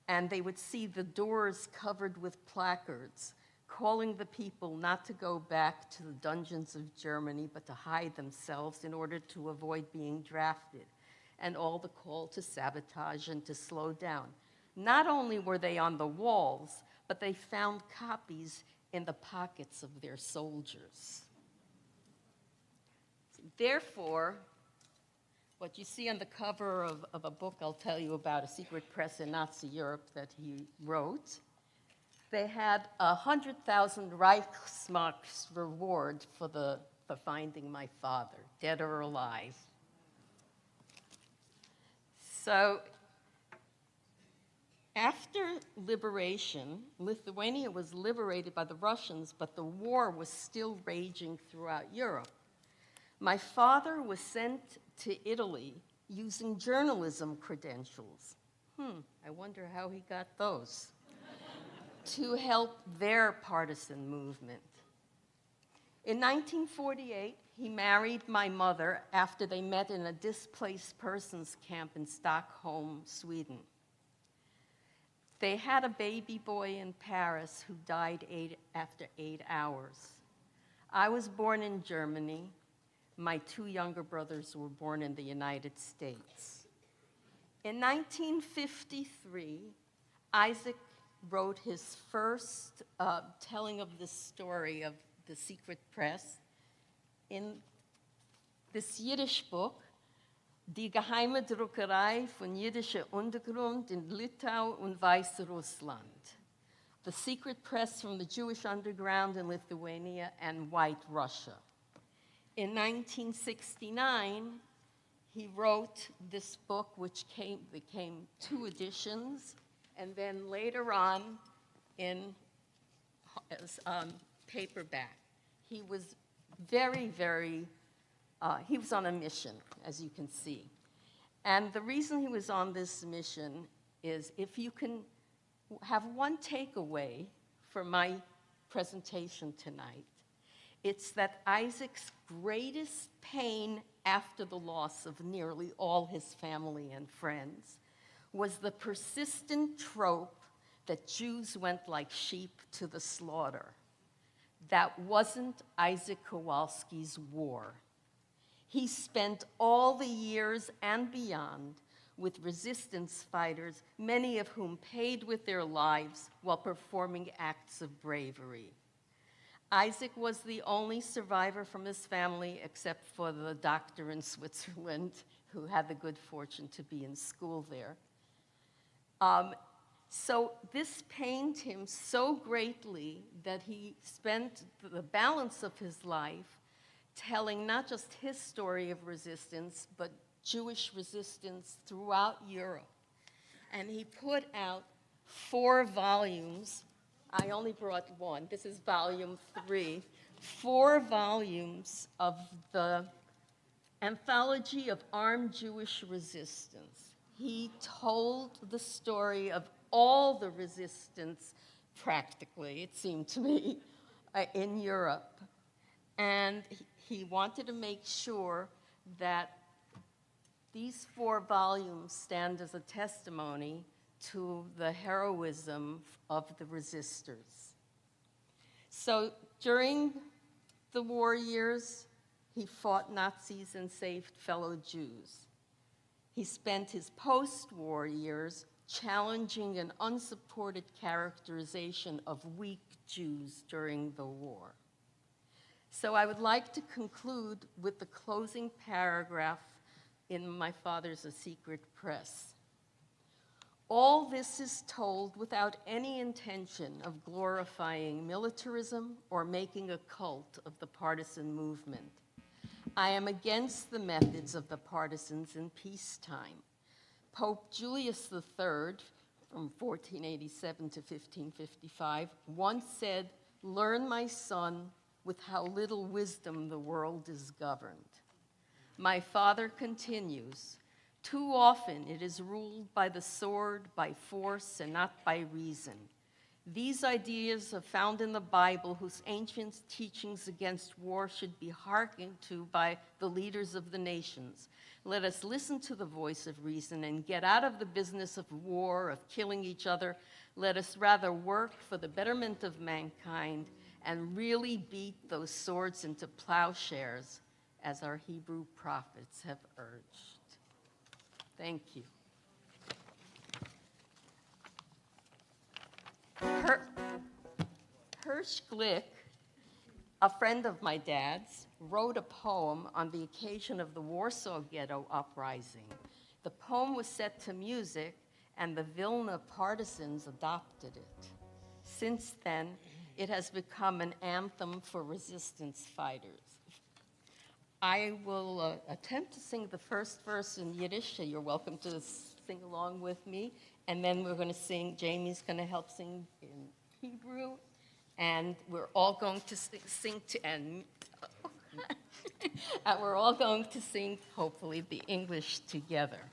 and they would see the doors covered with placards calling the people not to go back to the dungeons of Germany, but to hide themselves in order to avoid being drafted, and all the call to sabotage and to slow down. Not only were they on the walls, but they found copies in the pockets of their soldiers. Therefore, what you see on the cover of a book I'll tell you about, a secret press in Nazi Europe that he wrote, they had 100,000 Reichsmarks reward for finding my father, dead or alive. So after liberation, Lithuania was liberated by the Russians, but the war was still raging throughout Europe. My father was sent to Italy using journalism credentials. I wonder how he got those. To help their partisan movement. In 1948, he married my mother after they met in a displaced persons camp in Stockholm, Sweden. They had a baby boy in Paris who died after 8 hours. I was born in Germany. My 2 younger brothers were born in the United States. In 1953, Isaac wrote his first telling of the story of the secret press in this Yiddish book, Die geheime Druckerei von jüdischer Untergrund in Litauen und Weißrussland, the secret press from the Jewish underground in Lithuania and White Russia. In 1969, he wrote this book, which became 2 editions, and then later on in paperback. He was he was on a mission, as you can see. And the reason he was on this mission is, if you can have one takeaway for my presentation tonight, it's that Isaac's greatest pain after the loss of nearly all his family and friends was the persistent trope that Jews went like sheep to the slaughter. That wasn't Isaac Kowalski's war. He spent all the years and beyond with resistance fighters, many of whom paid with their lives while performing acts of bravery. Isaac was the only survivor from his family, except for the doctor in Switzerland who had the good fortune to be in school there. So this pained him so greatly that he spent the balance of his life telling not just his story of resistance, but Jewish resistance throughout Europe. And he put out 4 volumes. I only brought one. This is volume 3. 4 volumes of the Anthology of Armed Jewish Resistance. He told the story of all the resistance, practically, it seemed to me, in Europe. And he wanted to make sure that these 4 volumes stand as a testimony to the heroism of the resistors. So during the war years, he fought Nazis and saved fellow Jews. He spent his post-war years challenging an unsupported characterization of weak Jews during the war. So I would like to conclude with the closing paragraph in my father's A Secret Press. All this is told without any intention of glorifying militarism or making a cult of the partisan movement. I am against the methods of the partisans in peacetime. Pope Julius III, from 1487 to 1555, once said, "Learn, my son, with how little wisdom the world is governed." My father continues, "Too often it is ruled by the sword, by force, and not by reason. These ideas are found in the Bible, whose ancient teachings against war should be hearkened to by the leaders of the nations. Let us listen to the voice of reason and get out of the business of war, of killing each other. Let us rather work for the betterment of mankind and really beat those swords into plowshares, as our Hebrew prophets have urged." Thank you. Hirsch Glick, a friend of my dad's, wrote a poem on the occasion of the Warsaw Ghetto uprising. The poem was set to music, and the Vilna partisans adopted it. Since then, it has become an anthem for resistance fighters. I will attempt to sing the first verse in Yiddish, so you're welcome to sing along with me. And then we're going to sing, Jamie's going to help sing in Hebrew, and we're all going to sing we're all going to sing, hopefully, the English together.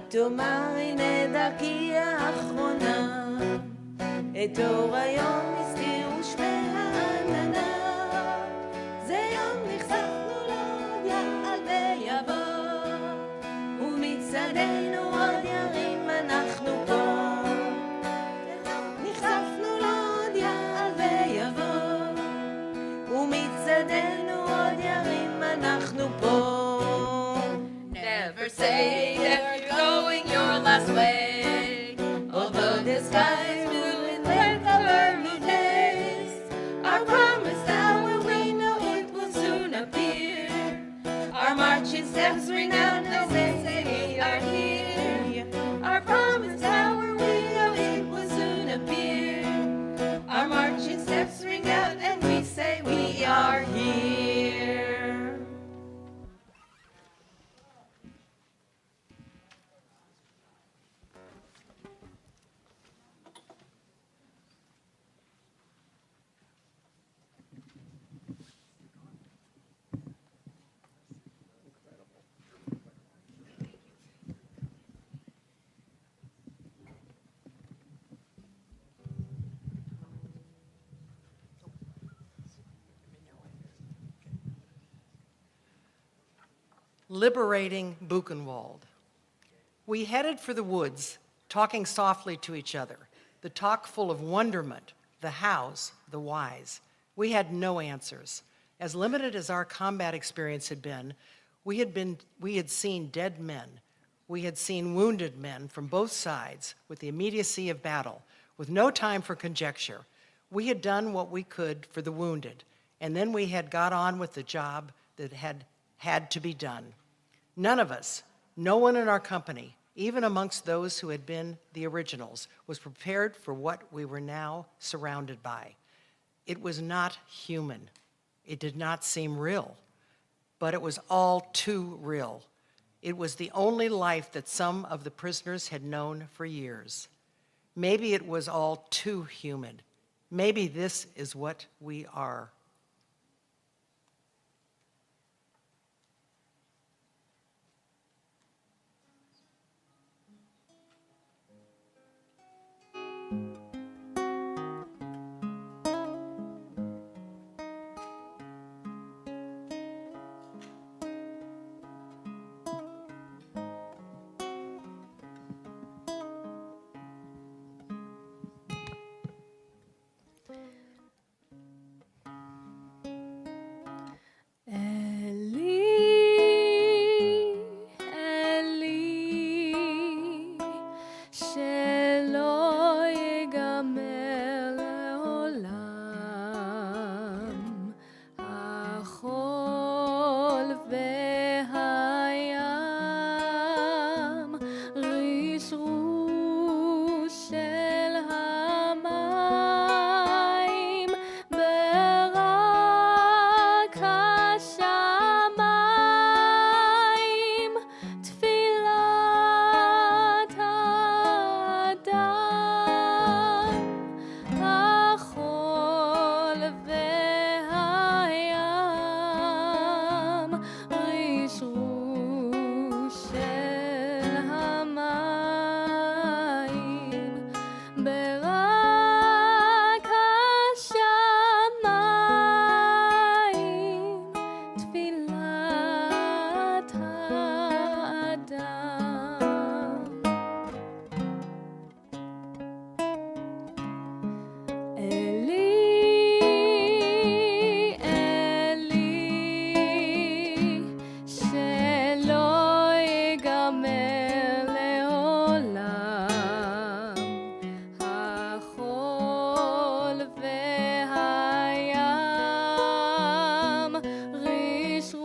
תאמר הנה דרכי האחרונה, את אור היום הסתירו שמי העננה, זה יום נחשפנו לעוד יעל ויבוא, ומצעדנו עוד ירים אנחנו פה, נחשפנו לעוד יעל ויבוא, ומצעדנו עוד ירים אנחנו פה. Never say that you're going your last way, although the sky is blue with red early days. Our promised hour, we know it will soon appear. Our marching steps ring out as they say we are here. Our promised hour, we know it will soon appear. Our marching steps ring out and we say we are here. Liberating Buchenwald. We headed for the woods, talking softly to each other, the talk full of wonderment, the hows, the whys. We had no answers. As limited as our combat experience had been, we had seen dead men. We had seen wounded men from both sides with the immediacy of battle, with no time for conjecture. We had done what we could for the wounded, and then we had got on with the job that had to be done. None of us, no one in our company, even amongst those who had been the originals, was prepared for what we were now surrounded by. It was not human. It did not seem real, but it was all too real. It was the only life that some of the prisoners had known for years. Maybe it was all too human. Maybe this is what we are. והים רשרוש של המים ברק השמיים תפילת האדם שלא ייגמר לעולם החול והים רשרוש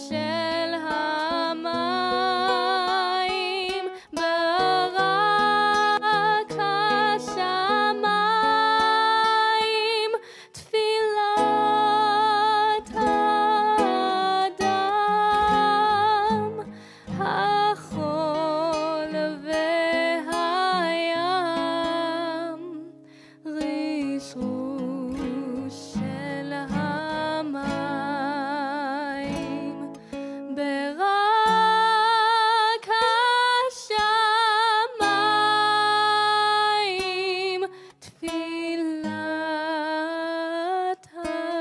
של המים ברק השמיים תפילת האדם החול והים רשרוש של המים ברק השמיים תפילת האדם.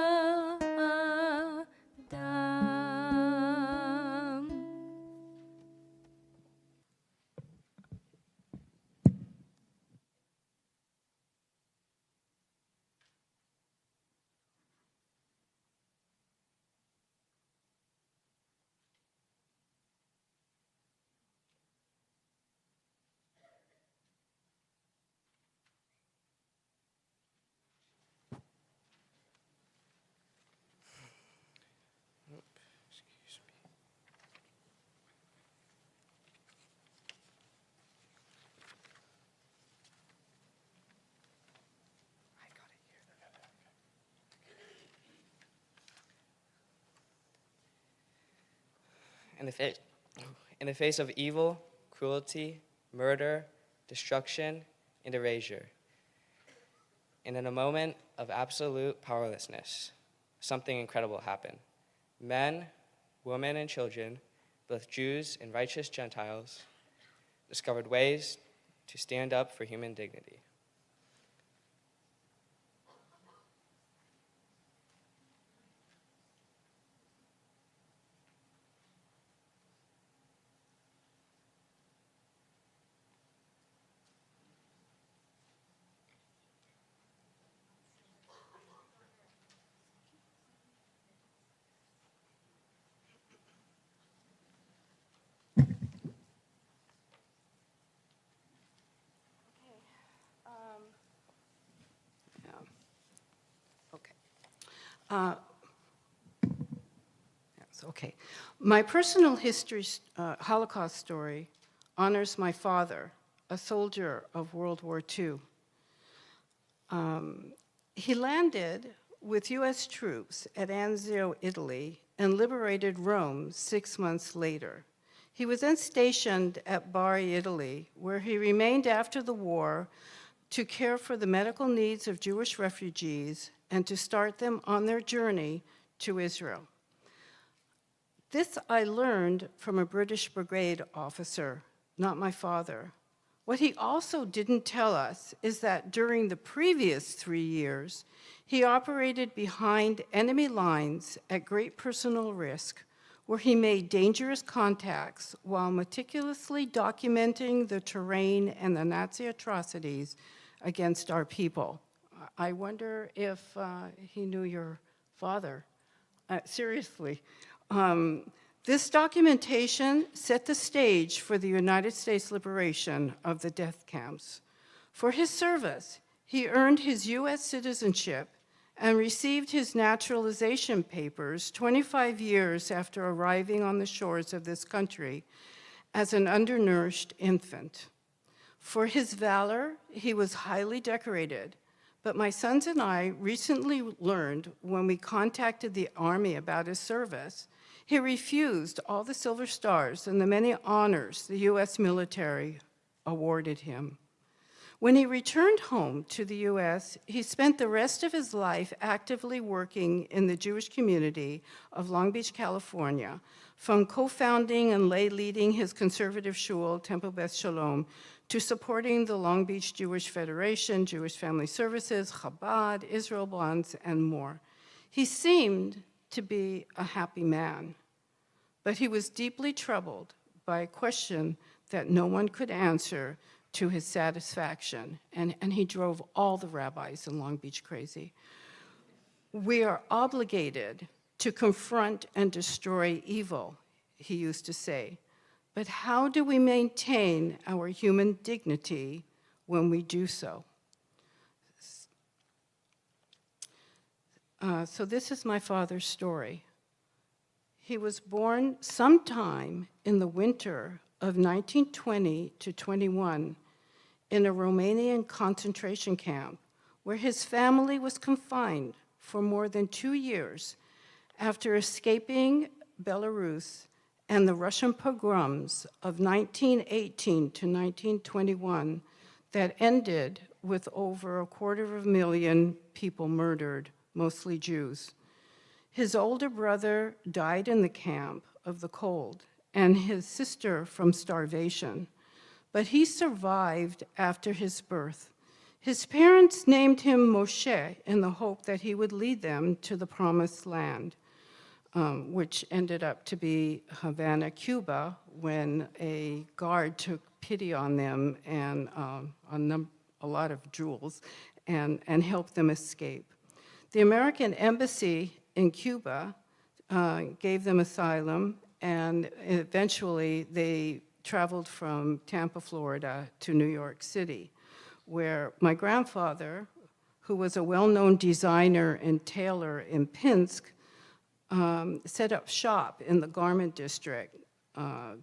In the face of evil, cruelty, murder, destruction, and erasure, and in a moment of absolute powerlessness, something incredible happened. Men, women, and children, both Jews and righteous Gentiles, discovered ways to stand up for human dignity. Okay. My personal history, Holocaust story, honors my father, a soldier of World War II. He landed with US troops at Anzio, Italy, and liberated Rome 6 months later. He was then stationed at Bari, Italy, where he remained after the war to care for the medical needs of Jewish refugees and to start them on their journey to Israel. This I learned from a British brigade officer, not my father. What he also didn't tell us is that during the previous 3 years, he operated behind enemy lines at great personal risk, where he made dangerous contacts while meticulously documenting the terrain and the Nazi atrocities against our people. I wonder if he knew your father. Seriously. This documentation set the stage for the United States liberation of the death camps. For his service, he earned his US citizenship and received his naturalization papers 25 years after arriving on the shores of this country as an undernourished infant. For his valor, he was highly decorated, but my sons and I recently learned when we contacted the Army about his service, he refused all the Silver Stars and the many honors the US military awarded him. When he returned home to the US, he spent the rest of his life actively working in the Jewish community of Long Beach, California, from co-founding and lay leading his conservative shul, Temple Beth Shalom, to supporting the Long Beach Jewish Federation, Jewish Family Services, Chabad, Israel Bonds, and more. He seemed to be a happy man, but he was deeply troubled by a question that no one could answer to his satisfaction, and he drove all the rabbis in Long Beach crazy. We are obligated to confront and destroy evil, he used to say, but how do we maintain our human dignity when we do so? So this is my father's story. He was born sometime in the winter of 1920 to 21 in a Romanian concentration camp where his family was confined for more than 2 years after escaping Belarus and the Russian pogroms of 1918 to 1921 that ended with over 250,000 people murdered, mostly Jews. His older brother died in the camp of the cold, and his sister from starvation, but he survived after his birth. His parents named him Moshe in the hope that he would lead them to the promised land, which ended up to be Havana, Cuba, when a guard took pity on them and a lot of jewels and helped them escape. The American embassy in Cuba gave them asylum, and eventually they traveled from Tampa, Florida to New York City, where my grandfather, who was a well-known designer and tailor in Pinsk, set up shop in the garment district,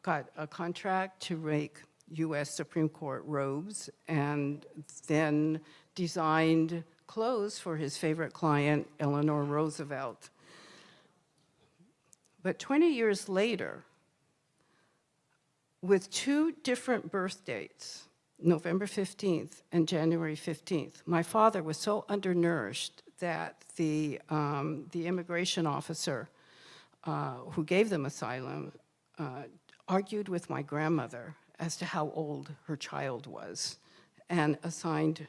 got a contract to make US Supreme Court robes, and then designed clothes for his favorite client, Eleanor Roosevelt. But 20 years later, with 2 different birth dates, November 15th and January 15th, my father was so undernourished that the immigration officer who gave them asylum argued with my grandmother as to how old her child was and assigned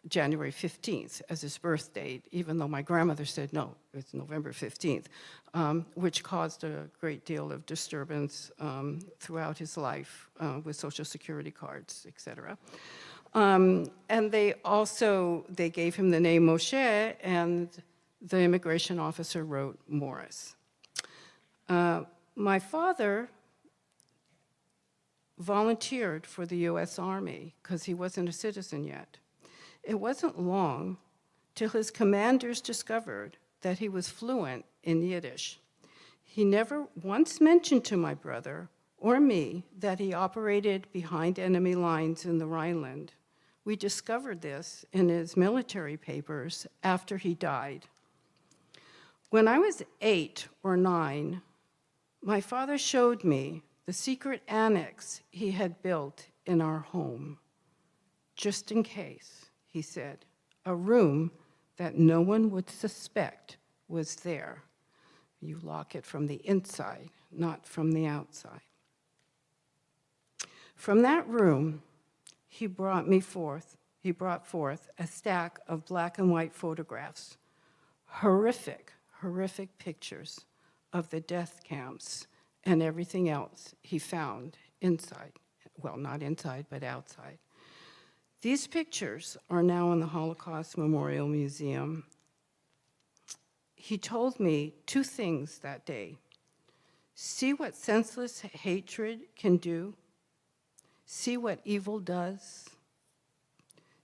January 15th as his birth date, even though my grandmother said, no, it's November 15th, which caused a great deal of disturbance throughout his life with Social Security cards, et cetera. And they gave him the name Moshe, and the immigration officer wrote Morris. My father volunteered for the US Army because he wasn't a citizen yet. It wasn't long till his commanders discovered that he was fluent in Yiddish. He never once mentioned to my brother or me that he operated behind enemy lines in the Rhineland. We discovered this in his military papers after he died. When I was 8 or 9, my father showed me the secret annex he had built in our home, just in case. He said, a room that no one would suspect was there. You lock it from the inside, not from the outside. From that room, he brought forth a stack of black and white photographs, horrific pictures of the death camps and everything else he found inside. Well, not inside, but outside. These pictures are now in the Holocaust Memorial Museum. He told me 2 things that day. See what senseless hatred can do. See what evil does.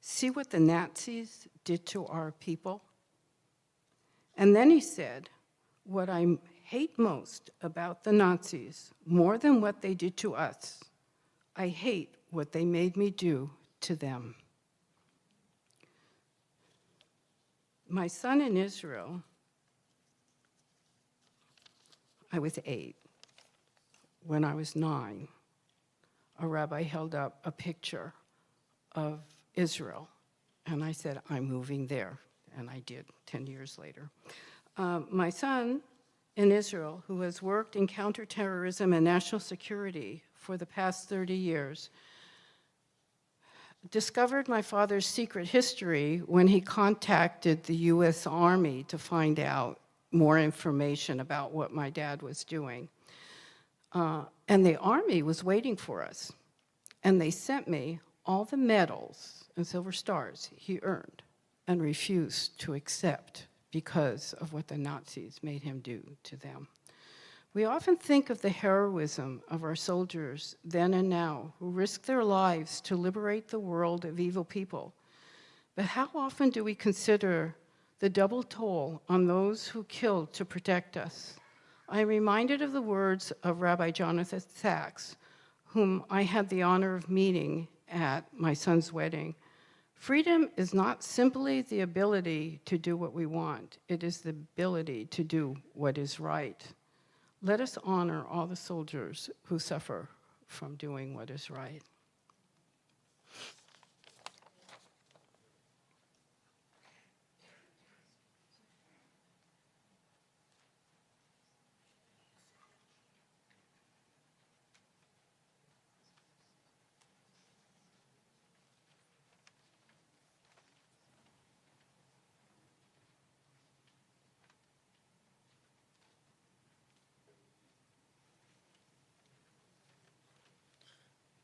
See what the Nazis did to our people. And then he said, what I hate most about the Nazis, more than what they did to us, I hate what they made me do to them. My son in Israel, I was 8. When I was 9, a rabbi held up a picture of Israel. And I said, I'm moving there. And I did 10 years later. My son in Israel, who has worked in counterterrorism and national security for the past 30 years, discovered my father's secret history when he contacted the US Army to find out more information about what my dad was doing. And the Army was waiting for us. And they sent me all the medals and silver stars he earned and refused to accept because of what the Nazis made him do to them. We often think of the heroism of our soldiers then and now who risk their lives to liberate the world of evil people. But how often do we consider the double toll on those who killed to protect us? I'm reminded of the words of Rabbi Jonathan Sachs, whom I had the honor of meeting at my son's wedding. Freedom is not simply the ability to do what we want, it is the ability to do what is right. Let us honor all the soldiers who suffer from doing what is right.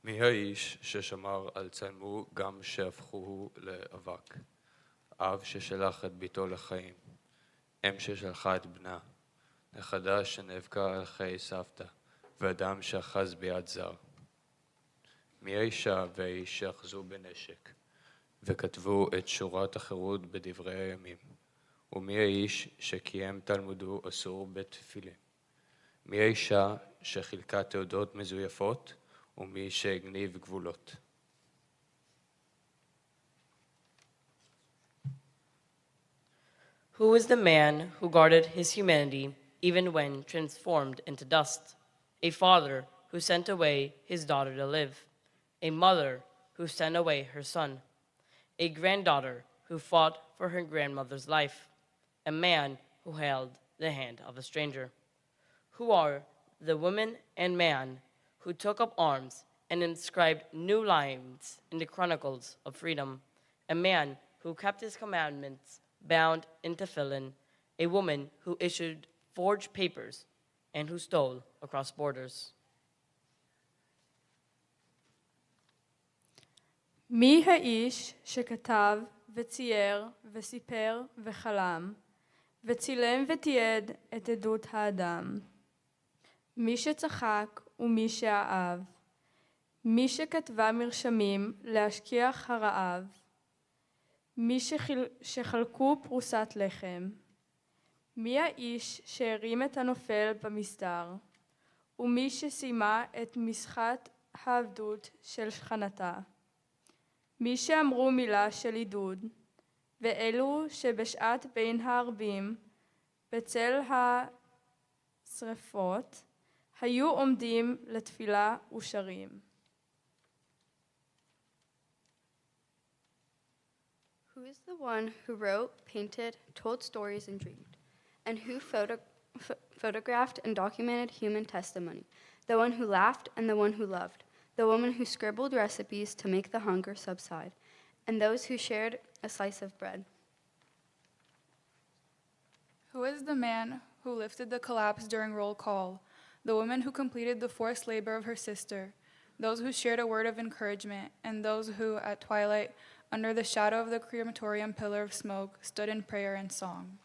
מי האיש ששמר על צלמו גם שהפכוהו לאבק? אב ששלח את ביתו לחיים, אם ששלחה את בנה, נכדה שנאבקה על חיי סבתא, ואדם שאחז ביד זר. מי האישה והאיש שאחזו בנשק, וכתבו את שורת החירות בדברי הימים? ומי האיש שקיים תלמודו אסור בתפילין? מי האישה שחילקה תעודות מזויפות, ומי שהגניב גבולות? Who is the man who guarded his humanity even when transformed into dust? A father who sent away his daughter to live. A mother who sent away her son. A granddaughter who fought for her grandmother's life. A man who held the hand of a stranger. Who are the woman and man who took up arms and inscribed new lines in the chronicles of freedom? A man who kept his commandments bound in tefillin, a woman who issued forged papers and who stole across borders. מי האיש שכתב וצייר וסיפר וחלם וצילם ותיעד את עדות האדם? מי שצחק ומי שאהב, מי שכתבה מרשמים להשכיח הרעב, מי שחלקו פרוסת לחם, מי האיש שהרים את הנופל במסדר, ומי שסיימה את משחת העבדות של שכנתה, מי שאמרו מילה של עידוד, ואלו שבשעת בין הערבים, בצל השרפות, היו עומדים לתפילה ושרים. Who is the one who wrote, painted, told stories, and dreamed, and who photographed and documented human testimony, the one who laughed and the one who loved, the woman who scribbled recipes to make the hunger subside, and those who shared a slice of bread? Who is the man who lifted the collapse during roll call, the woman who completed the forced labor of her sister, those who shared a word of encouragement, and those who, at twilight, under the shadow of the crematorium pillar of smoke, stood in prayer and song?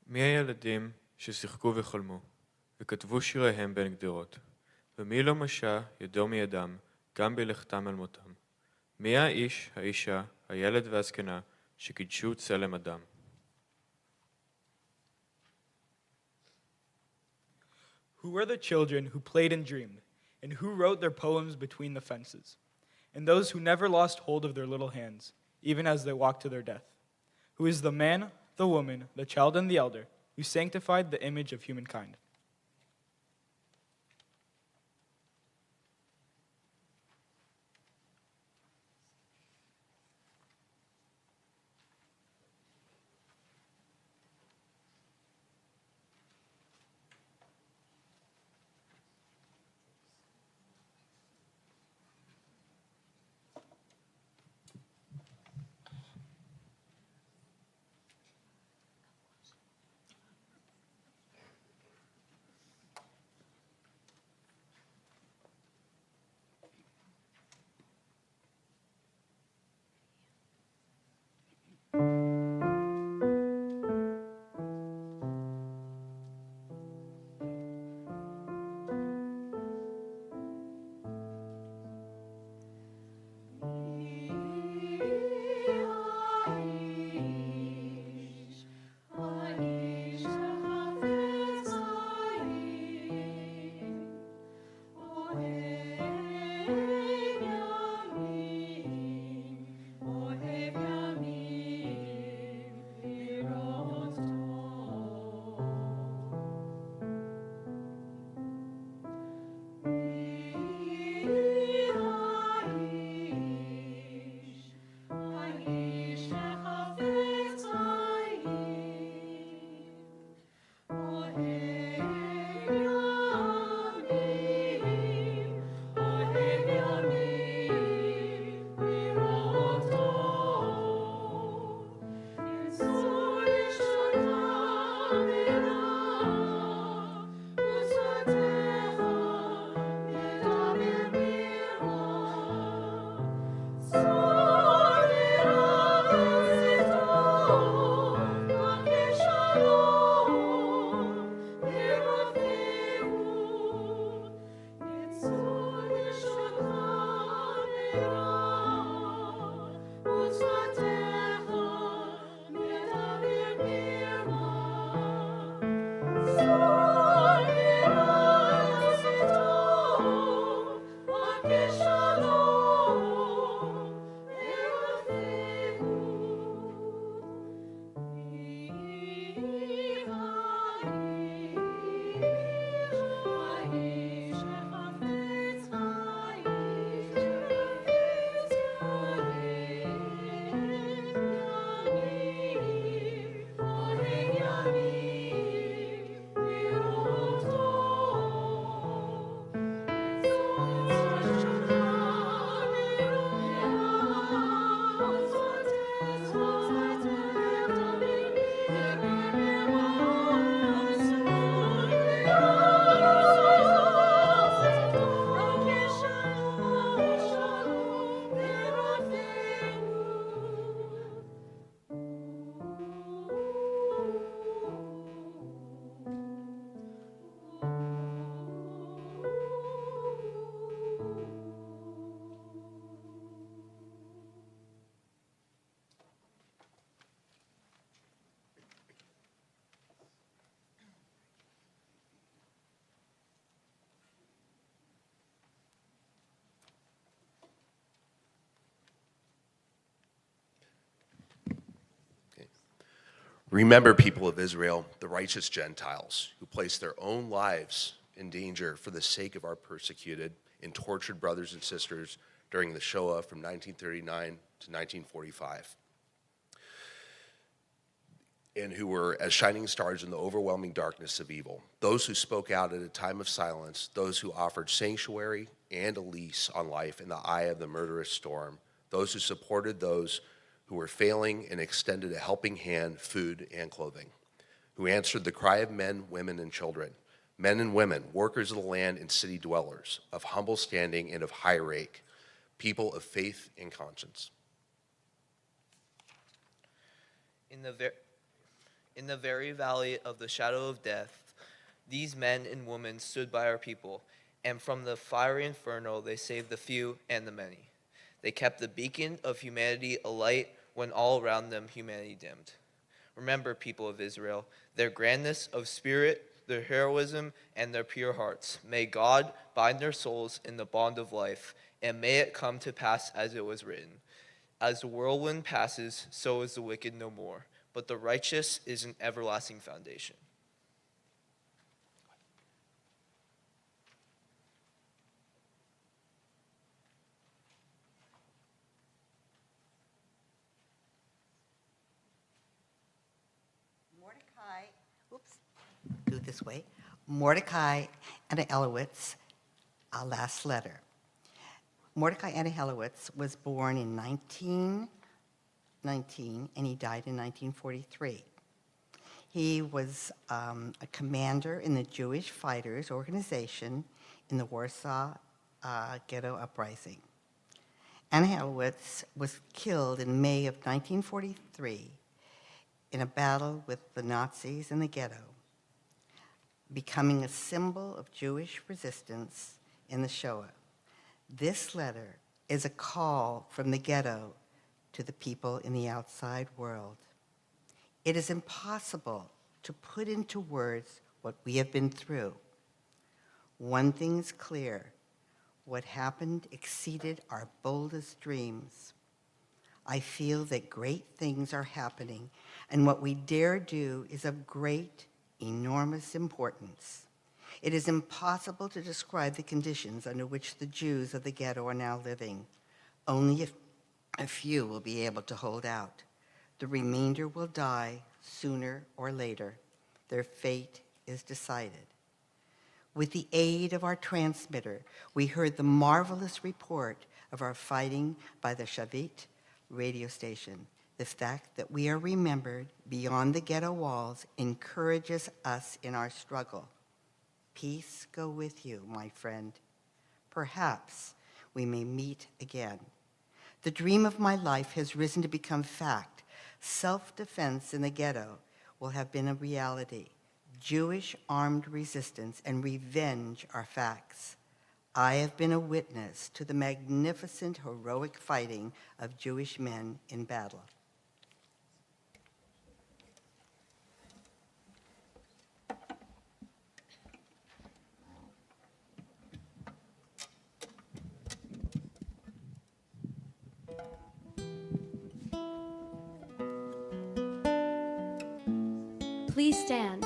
מי הילדים ששיחקו וחלמו, וכתבו שיריהם בין גדרות, ומי לא משה ידו מידם, גם בלכתם אל מותם? מי האיש, האישה, הילד והזקנה, שקידשו צלם אדם? Who were the children who played and dreamed, and who wrote their poems between the fences, and those who never lost hold of their little hands, even as they walked to their death? Who is the man, the woman, the child, and the elder, who sanctified the image of humankind? Remember, people of Israel, the righteous Gentiles who placed their own lives in danger for the sake of our persecuted and tortured brothers and sisters during the Shoah from 1939 to 1945, and who were as shining stars in the overwhelming darkness of evil. Those who spoke out at a time of silence, those who offered sanctuary and a lease on life in the eye of the murderous storm, those who supported those who were failing and extended a helping hand, food and clothing, who answered the cry of men, women, and children, men and women, workers of the land and city dwellers, of humble standing and of high rank, people of faith and conscience. In the very valley of the shadow of death, these men and women stood by our people, and from the fiery inferno they saved the few and the many. They kept the beacon of humanity alight when all around them humanity dimmed. Remember, people of Israel, their grandness of spirit, their heroism, and their pure hearts. May God bind their souls in the bond of life, and may it come to pass as it was written. As the whirlwind passes, so is the wicked no more, but the righteous is an everlasting foundation. Do it this way. Mordecai Anna-Elowitz, last letter. Mordecai Anna-Elowitz was born in 1919 and he died in 1943. He was a commander in the Jewish Fighters Organization in the Warsaw Ghetto Uprising. Anna-Elowitz was killed in May of 1943 in a battle with the Nazis in the ghetto, becoming a symbol of Jewish resistance in the Shoah. This letter is a call from the ghetto to the people in the outside world. It is impossible to put into words what we have been through. One thing is clear: what happened exceeded our boldest dreams. I feel that great things are happening, and what we dare do is of great, enormous importance. It is impossible to describe the conditions under which the Jews of the ghetto are now living. Only a few will be able to hold out. The remainder will die sooner or later. Their fate is decided. With the aid of our transmitter, we heard the marvelous report of our fighting by the Shavit radio station. The fact that we are remembered beyond the ghetto walls encourages us in our struggle. Peace go with you, my friend. Perhaps we may meet again. The dream of my life has risen to become fact. Self-defense in the ghetto will have been a reality. Jewish armed resistance and revenge are facts. I have been a witness to the magnificent, heroic fighting of Jewish men in battle. Please stand.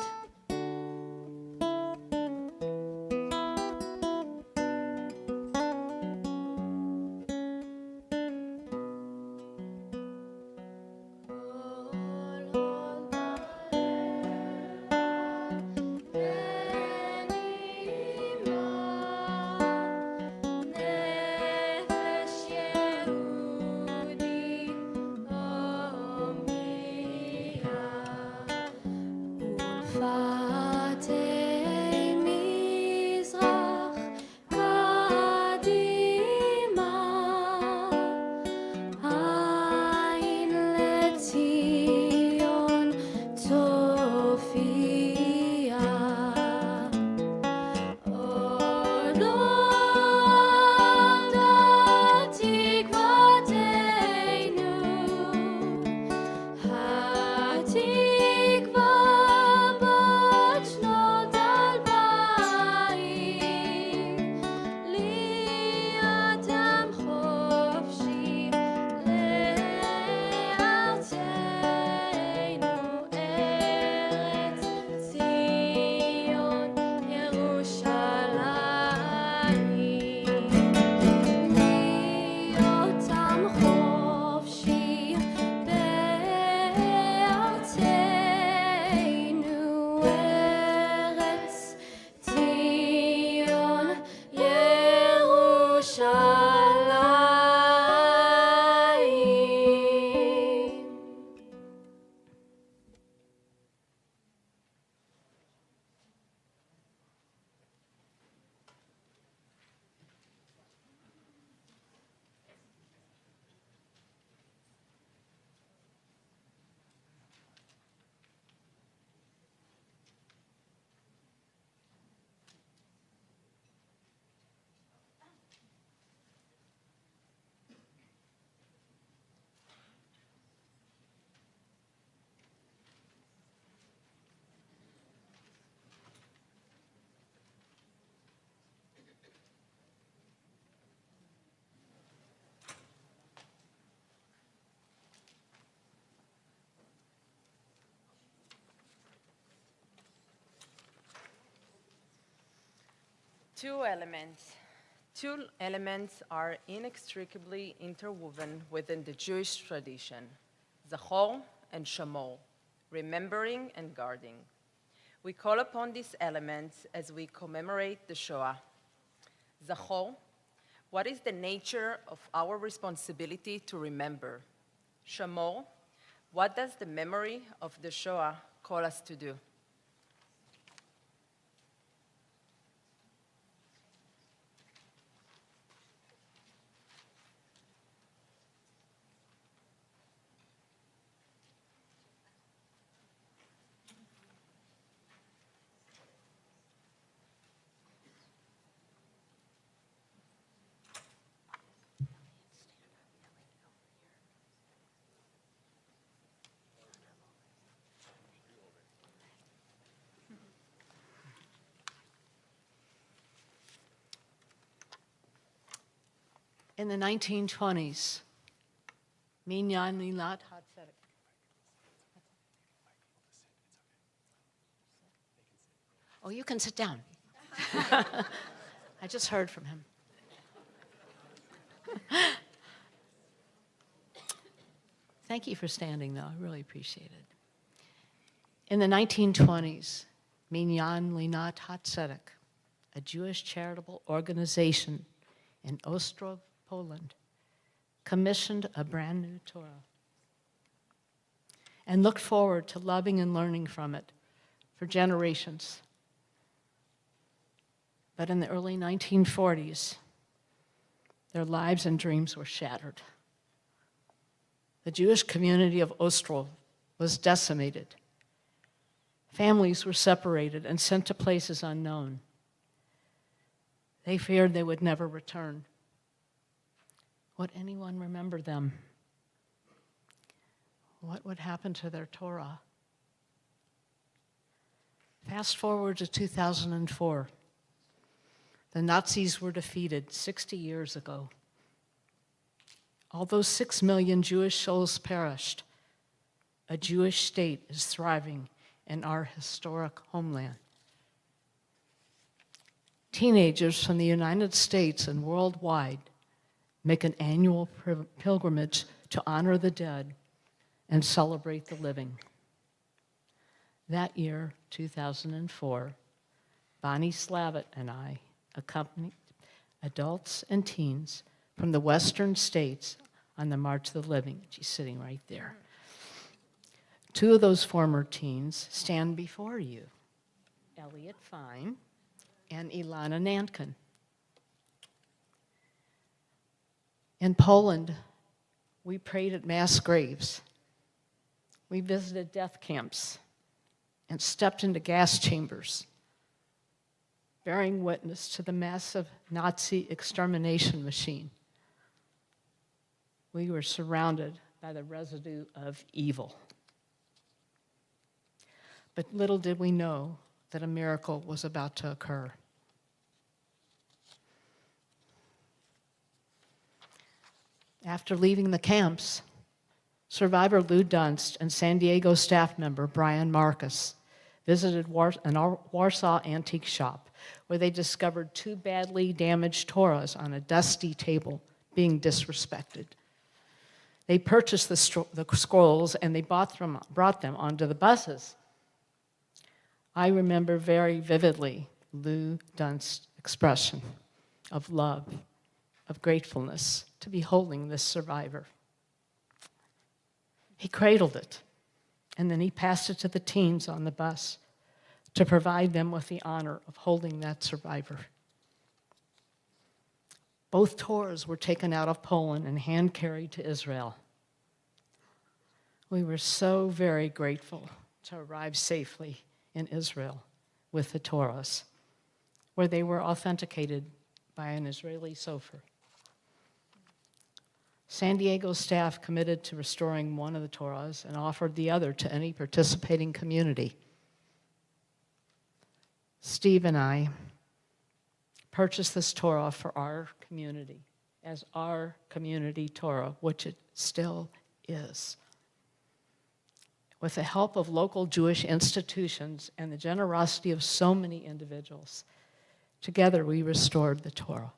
Two elements. Two elements are inextricably interwoven within the Jewish tradition, Zachor and Shamor, remembering and guarding. We call upon these elements as we commemorate the Shoah. Zachor, what is the nature of our responsibility to remember? Shamor, what does the memory of the Shoah call us to do? In the 1920s, Minyan Lilat Hatzedek. Oh, you can sit down. I just heard from him. Thank you for standing, though. I really appreciate it. In the 1920s, Minyan Lilat Hatzedek, a Jewish charitable organization in Ostrów, Poland, commissioned a brand new Torah and looked forward to loving and learning from it for generations. But in the early 1940s, their lives and dreams were shattered. The Jewish community of Ostrów was decimated. Families were separated and sent to places unknown. They feared they would never return. Would anyone remember them? What would happen to their Torah? Fast forward to 2004. The Nazis were defeated 60 years ago. Although 6 million Jewish souls perished, a Jewish state is thriving in our historic homeland. Teenagers from the United States and worldwide make an annual pilgrimage to honor the dead and celebrate the living. That year, 2004, Bonnie Slavitt and I accompanied adults and teens from the western states on the March of the Living. She's sitting right there. 2 of those former teens stand before you, Elliot Fine and Ilana Nankin. In Poland, we prayed at mass graves. We visited death camps and stepped into gas chambers, bearing witness to the massive Nazi extermination machine. We were surrounded by the residue of evil. But little did we know that a miracle was about to occur. After leaving the camps, survivor Lou Dunst and San Diego staff member Brian Marcus visited an Warsaw antique shop where they discovered 2 badly damaged Torahs on a dusty table being disrespected. They purchased the scrolls and they brought them onto the buses. I remember very vividly Lou Dunst's expression of love, of gratefulness to be holding this survivor. He cradled it, and then he passed it to the teens on the bus to provide them with the honor of holding that survivor. Both Torahs were taken out of Poland and hand-carried to Israel. We were so very grateful to arrive safely in Israel with the Torahs, where they were authenticated by an Israeli sofer. San Diego staff committed to restoring one of the Torahs and offered the other to any participating community. Steve and I purchased this Torah for our community as our community Torah, which it still is. With the help of local Jewish institutions and the generosity of so many individuals, Together, we restored the Torah.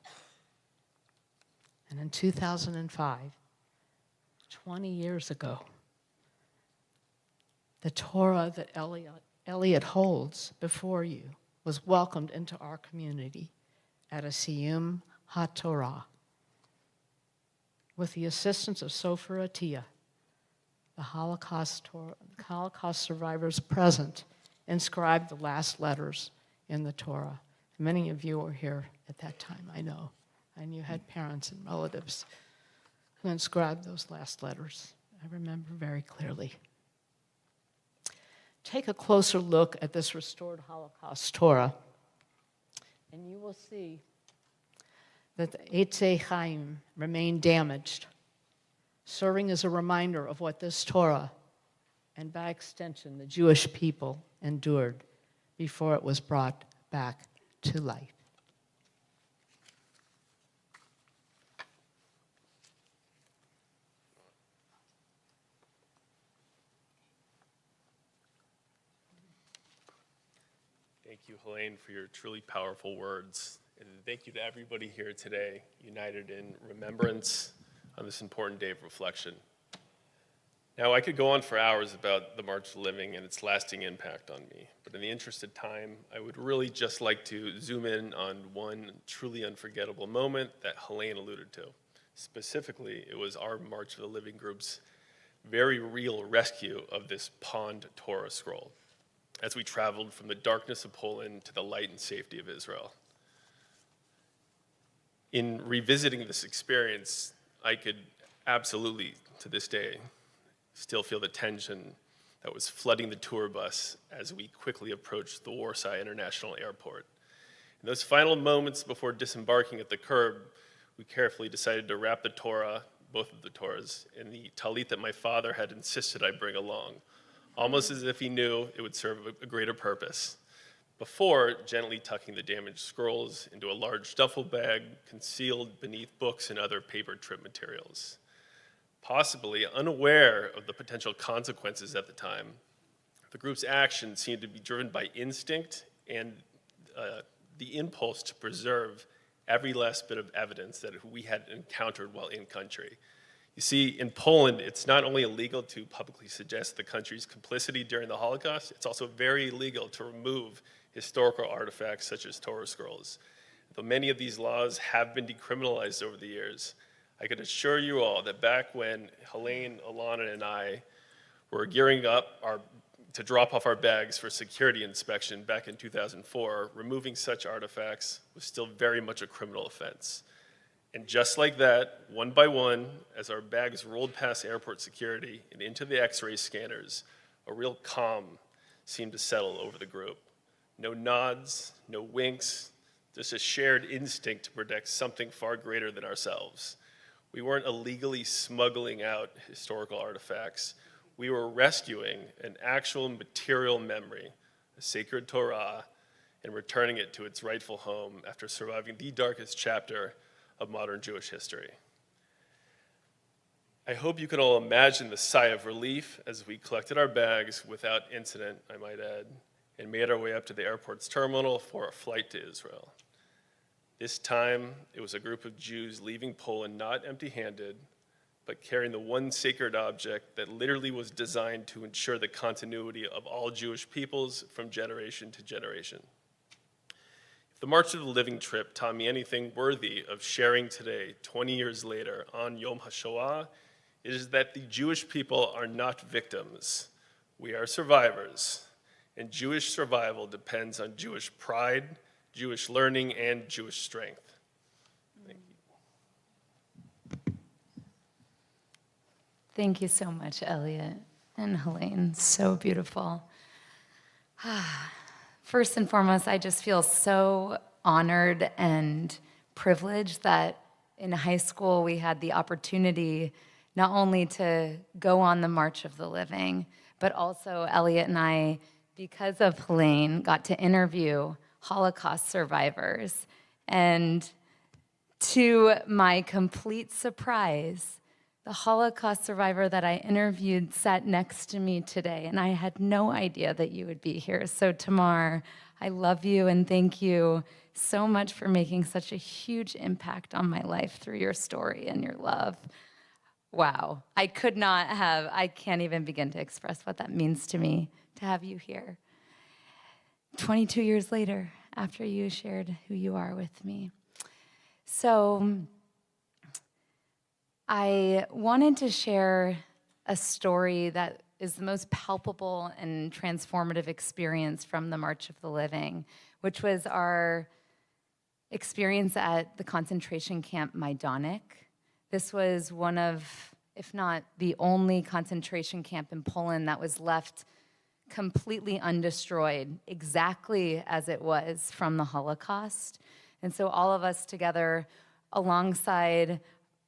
And in 2005, 20 years ago, the Torah that Elliot holds before you was welcomed into our community at a Siyum HaTorah. With the assistance of Sofer Atiyah, the Holocaust survivors present inscribed the last letters in the Torah. Many of you were here at that time, I know, and you had parents and relatives who inscribed those last letters. I remember very clearly. Take a closer look at this restored Holocaust Torah, and you will see that the Eitzei Chaim remain damaged, serving as a reminder of what this Torah, and by extension, the Jewish people, endured before it was brought back to life. Thank you, Helene, for your truly powerful words. And thank you to everybody here today, united in remembrance on this important day of reflection. Now, I could go on for hours about the March of the Living and its lasting impact on me, but in the interest of time, I would really just like to zoom in on one truly unforgettable moment that Helene alluded to. Specifically, it was our March of the Living group's very real rescue of this pawned Torah scroll as we traveled from the darkness of Poland to the light and safety of Israel. In revisiting this experience, I could absolutely, to this day, still feel the tension that was flooding the tour bus as we quickly approached the Warsaw International Airport. In those final moments before disembarking at the curb, we carefully decided to wrap the Torah, both of the Torahs, in the talit that my father had insisted I bring along, almost as if he knew it would serve a greater purpose, before gently tucking the damaged scrolls into a large duffel bag concealed beneath books and other paper trip materials. Possibly unaware of the potential consequences at the time, the group's actions seemed to be driven by instinct and the impulse to preserve every last bit of evidence that we had encountered while in country. You see, in Poland, it's not only illegal to publicly suggest the country's complicity during the Holocaust, it's also very illegal to remove historical artifacts such as Torah scrolls. Though many of these laws have been decriminalized over the years, I can assure you all that back when Helene, Alana, and I were gearing up to drop off our bags for security inspection back in 2004, removing such artifacts was still very much a criminal offense. And just like that, one by one, as our bags rolled past airport security and into the X-ray scanners, a real calm seemed to settle over the group. No nods, no winks, just a shared instinct to protect something far greater than ourselves. We weren't illegally smuggling out historical artifacts. We were rescuing an actual material memory, a sacred Torah, and returning it to its rightful home after surviving the darkest chapter of modern Jewish history. I hope you can all imagine the sigh of relief as we collected our bags without incident, I might add, and made our way up to the airport's terminal for a flight to Israel. This time, it was a group of Jews leaving Poland not empty-handed, but carrying the one sacred object that literally was designed to ensure the continuity of all Jewish peoples from generation to generation. If the March of the Living trip taught me anything worthy of sharing today, 20 years later, on Yom HaShoah, it is that the Jewish people are not victims. We are survivors, and Jewish survival depends on Jewish pride, Jewish learning, and Jewish strength. Thank you. Thank you so much, Elliot and Helene. So beautiful. First and foremost, I just feel so honored and privileged that in high school we had the opportunity not only to go on the March of the Living, but also Elliot and I, because of Helene, got to interview Holocaust survivors. And to my complete surprise, The Holocaust survivor that I interviewed sat next to me today, and I had no idea that you would be here. So Tamar, I love you and thank you so much for making such a huge impact on my life through your story and your love. Wow, I can't even begin to express what that means to me to have you here. 22 years later, after you shared who you are with me. So I wanted to share a story that is the most palpable and transformative experience from the March of the Living, which was our experience at the concentration camp Majdanek. This was one of, if not the only concentration camp in Poland that was left completely undestroyed, exactly as it was from the Holocaust. And so all of us together, alongside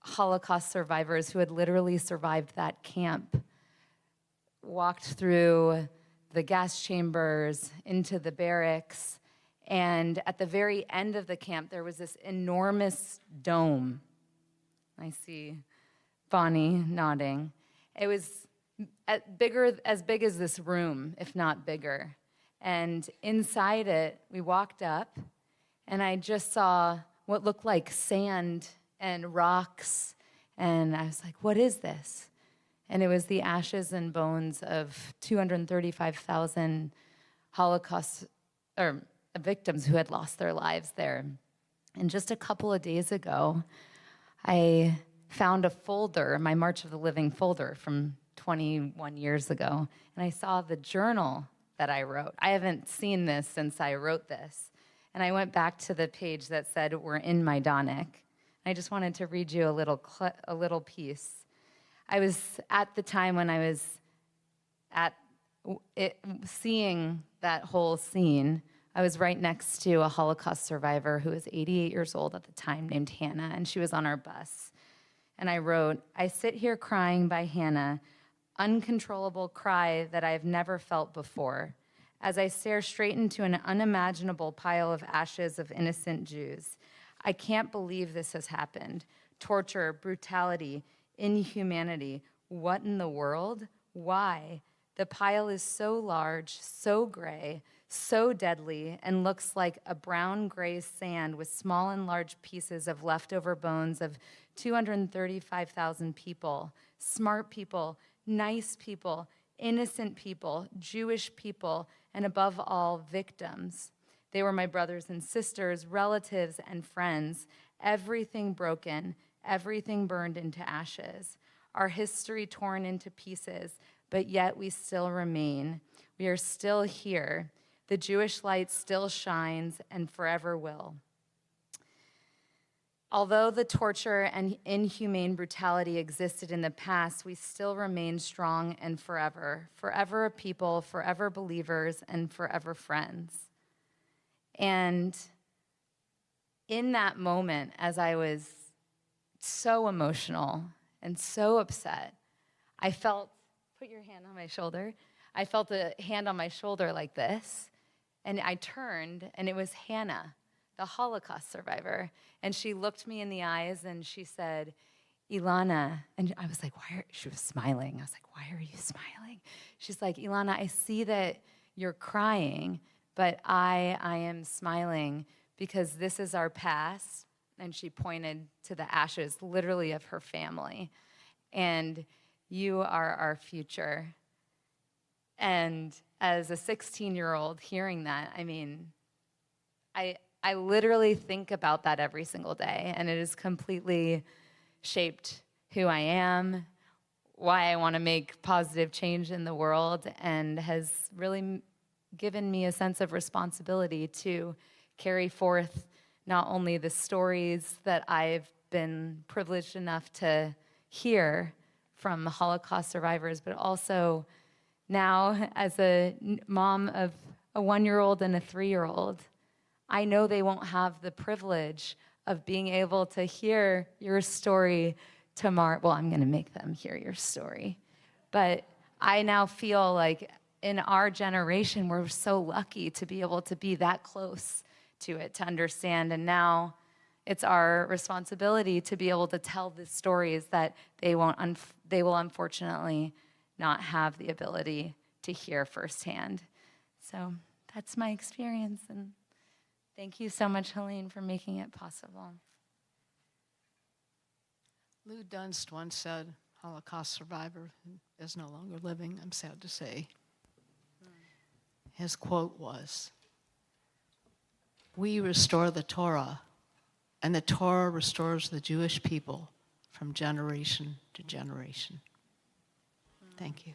Holocaust survivors who had literally survived that camp, walked through the gas chambers, into the barracks, and at the very end of the camp, there was this enormous dome. I see Bonnie nodding. It was as big as this room, if not bigger. And inside it, we walked up, and I just saw what looked like sand and rocks, and I was like, what is this? And it was the ashes and bones of 235,000 Holocaust victims who had lost their lives there. And just a couple of days ago, I found a folder, my March of the Living folder from 21 years ago, and I saw the journal that I wrote. I haven't seen this since I wrote this. And I went back to the page that said, "We're in Majdanek." I just wanted to read you a little piece. I was at the time when I was seeing that whole scene, I was right next to a Holocaust survivor who was 88 years old at the time named Hannah, and she was on our bus. And I wrote, "I sit here crying by Hannah, uncontrollable cry that I have never felt before, as I stare straight into an unimaginable pile of ashes of innocent Jews. I can't believe this has happened. Torture, brutality, inhumanity. What in the world? Why? The pile is so large, so gray, so deadly, and looks like a brown-gray sand with small and large pieces of leftover bones of 235,000 people, smart people, nice people, innocent people, Jewish people, and above all, victims. They were my brothers and sisters, relatives and friends, everything broken, everything burned into ashes, our history torn into pieces, but yet we still remain. We are still here. The Jewish light still shines and forever will. Although the torture and inhumane brutality existed in the past, we still remain strong and forever. Forever a people, forever believers, and forever friends." And in that moment, as I was so emotional and so upset, I felt, put your hand on my shoulder, I felt a hand on my shoulder like this, and I turned, and it was Hannah, the Holocaust survivor. And she looked me in the eyes and she said, "Ilana," and I was like, she was smiling. I was like, "Why are you smiling?" She's like, "Ilana, I see that you're crying, but I am smiling because this is our past." And she pointed to the ashes, literally, of her family. "And you are our future." And as a 16-year-old hearing that, I mean, I literally think about that every single day, and it has completely shaped who I am, why I want to make positive change in the world, and has really given me a sense of responsibility to carry forth not only the stories that I've been privileged enough to hear from the Holocaust survivors, but also now as a mom of a 1-year-old and a 3-year-old, I know they won't have the privilege of being able to hear your story tomorrow. Well, I'm going to make them hear your story. But I now feel like in our generation, we're so lucky to be able to be that close to it, to understand. And now it's our responsibility to be able to tell the stories that they will unfortunately not have the ability to hear firsthand. So that's my experience, and thank you so much, Helene, for making it possible. Lou Dunst once said, Holocaust survivor who is no longer living, I'm sad to say. His quote was, "We restore the Torah, and the Torah restores the Jewish people from generation to generation." Thank you.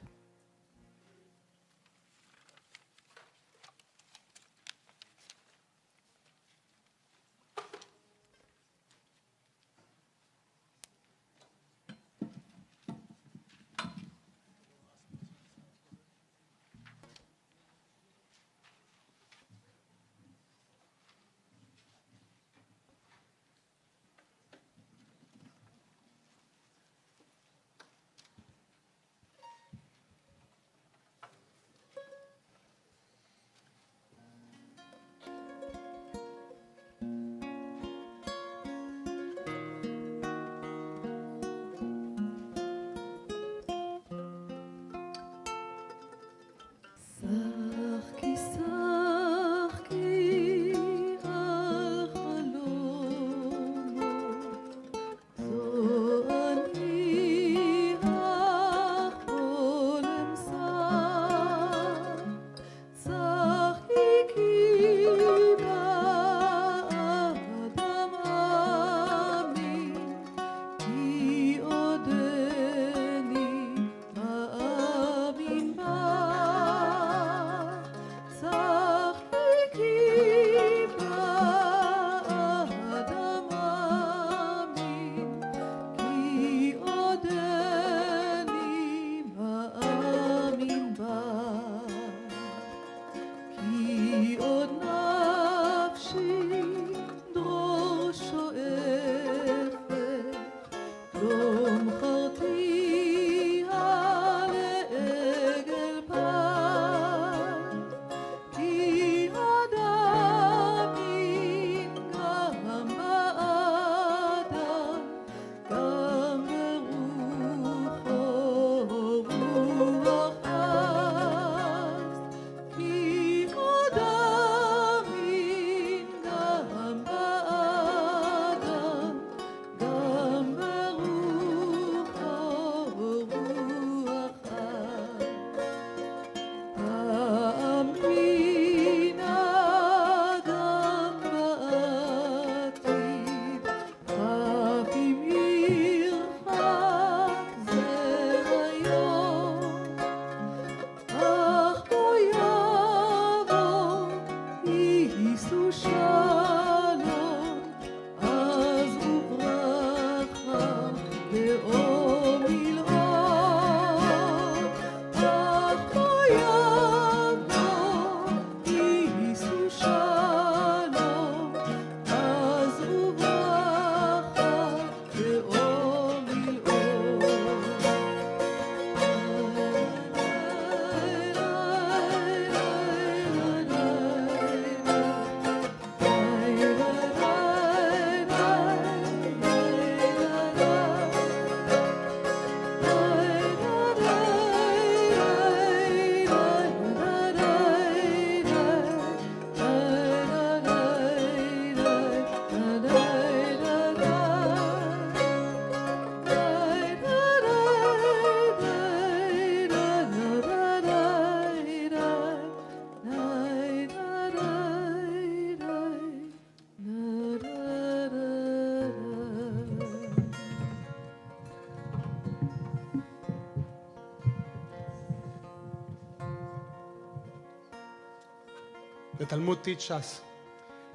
The Talmud teaches us,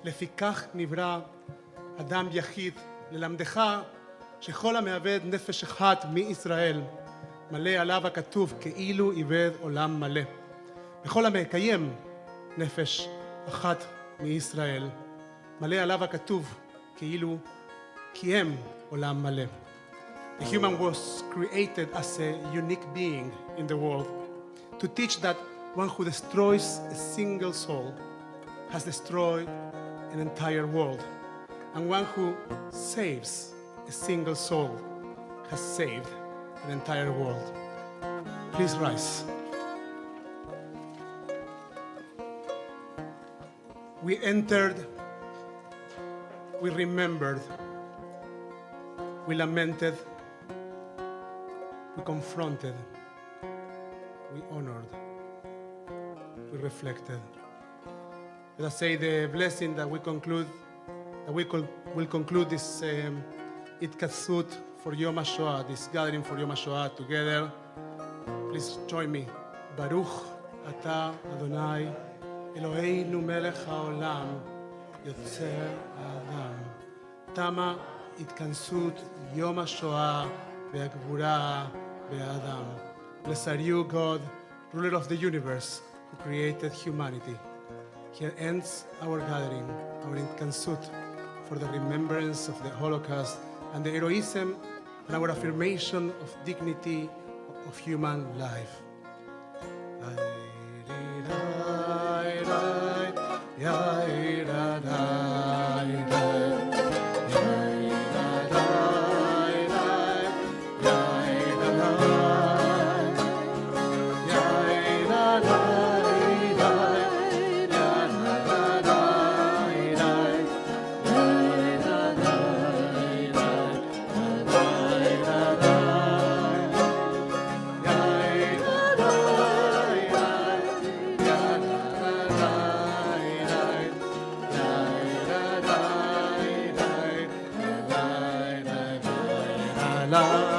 לפיכך נברא אדם יחיד, ללמדך שכל המאבד נפש אחת מישראל, מלא עליו הכתוב כאילו איבד עולם מלא. וכל המקיים נפש אחת מישראל, מלא עליו הכתוב כאילו קיים עולם מלא. The human was created as a unique being in the world to teach that one who destroys a single soul has destroyed an entire world. and one who saves a single soul has saved an entire world. Please rise. We entered, we remembered, we lamented, we confronted, we honored, we reflected. Let us say the blessing that we conclude, that will conclude this Hitkansut for Yom HaShoah, this gathering for Yom HaShoah together. Please join me. Baruch Ata Adonai Eloheinu melech haolam yotzer ha'adam. Tama Hitkansut Yom HaShoah ve'hagvura be'adam. Blessed are you, God, ruler of the universe, who created humanity. Here ends our gathering, our Hitkansut, for the remembrance of the Holocaust and the heroism and our affirmation of dignity of human life. La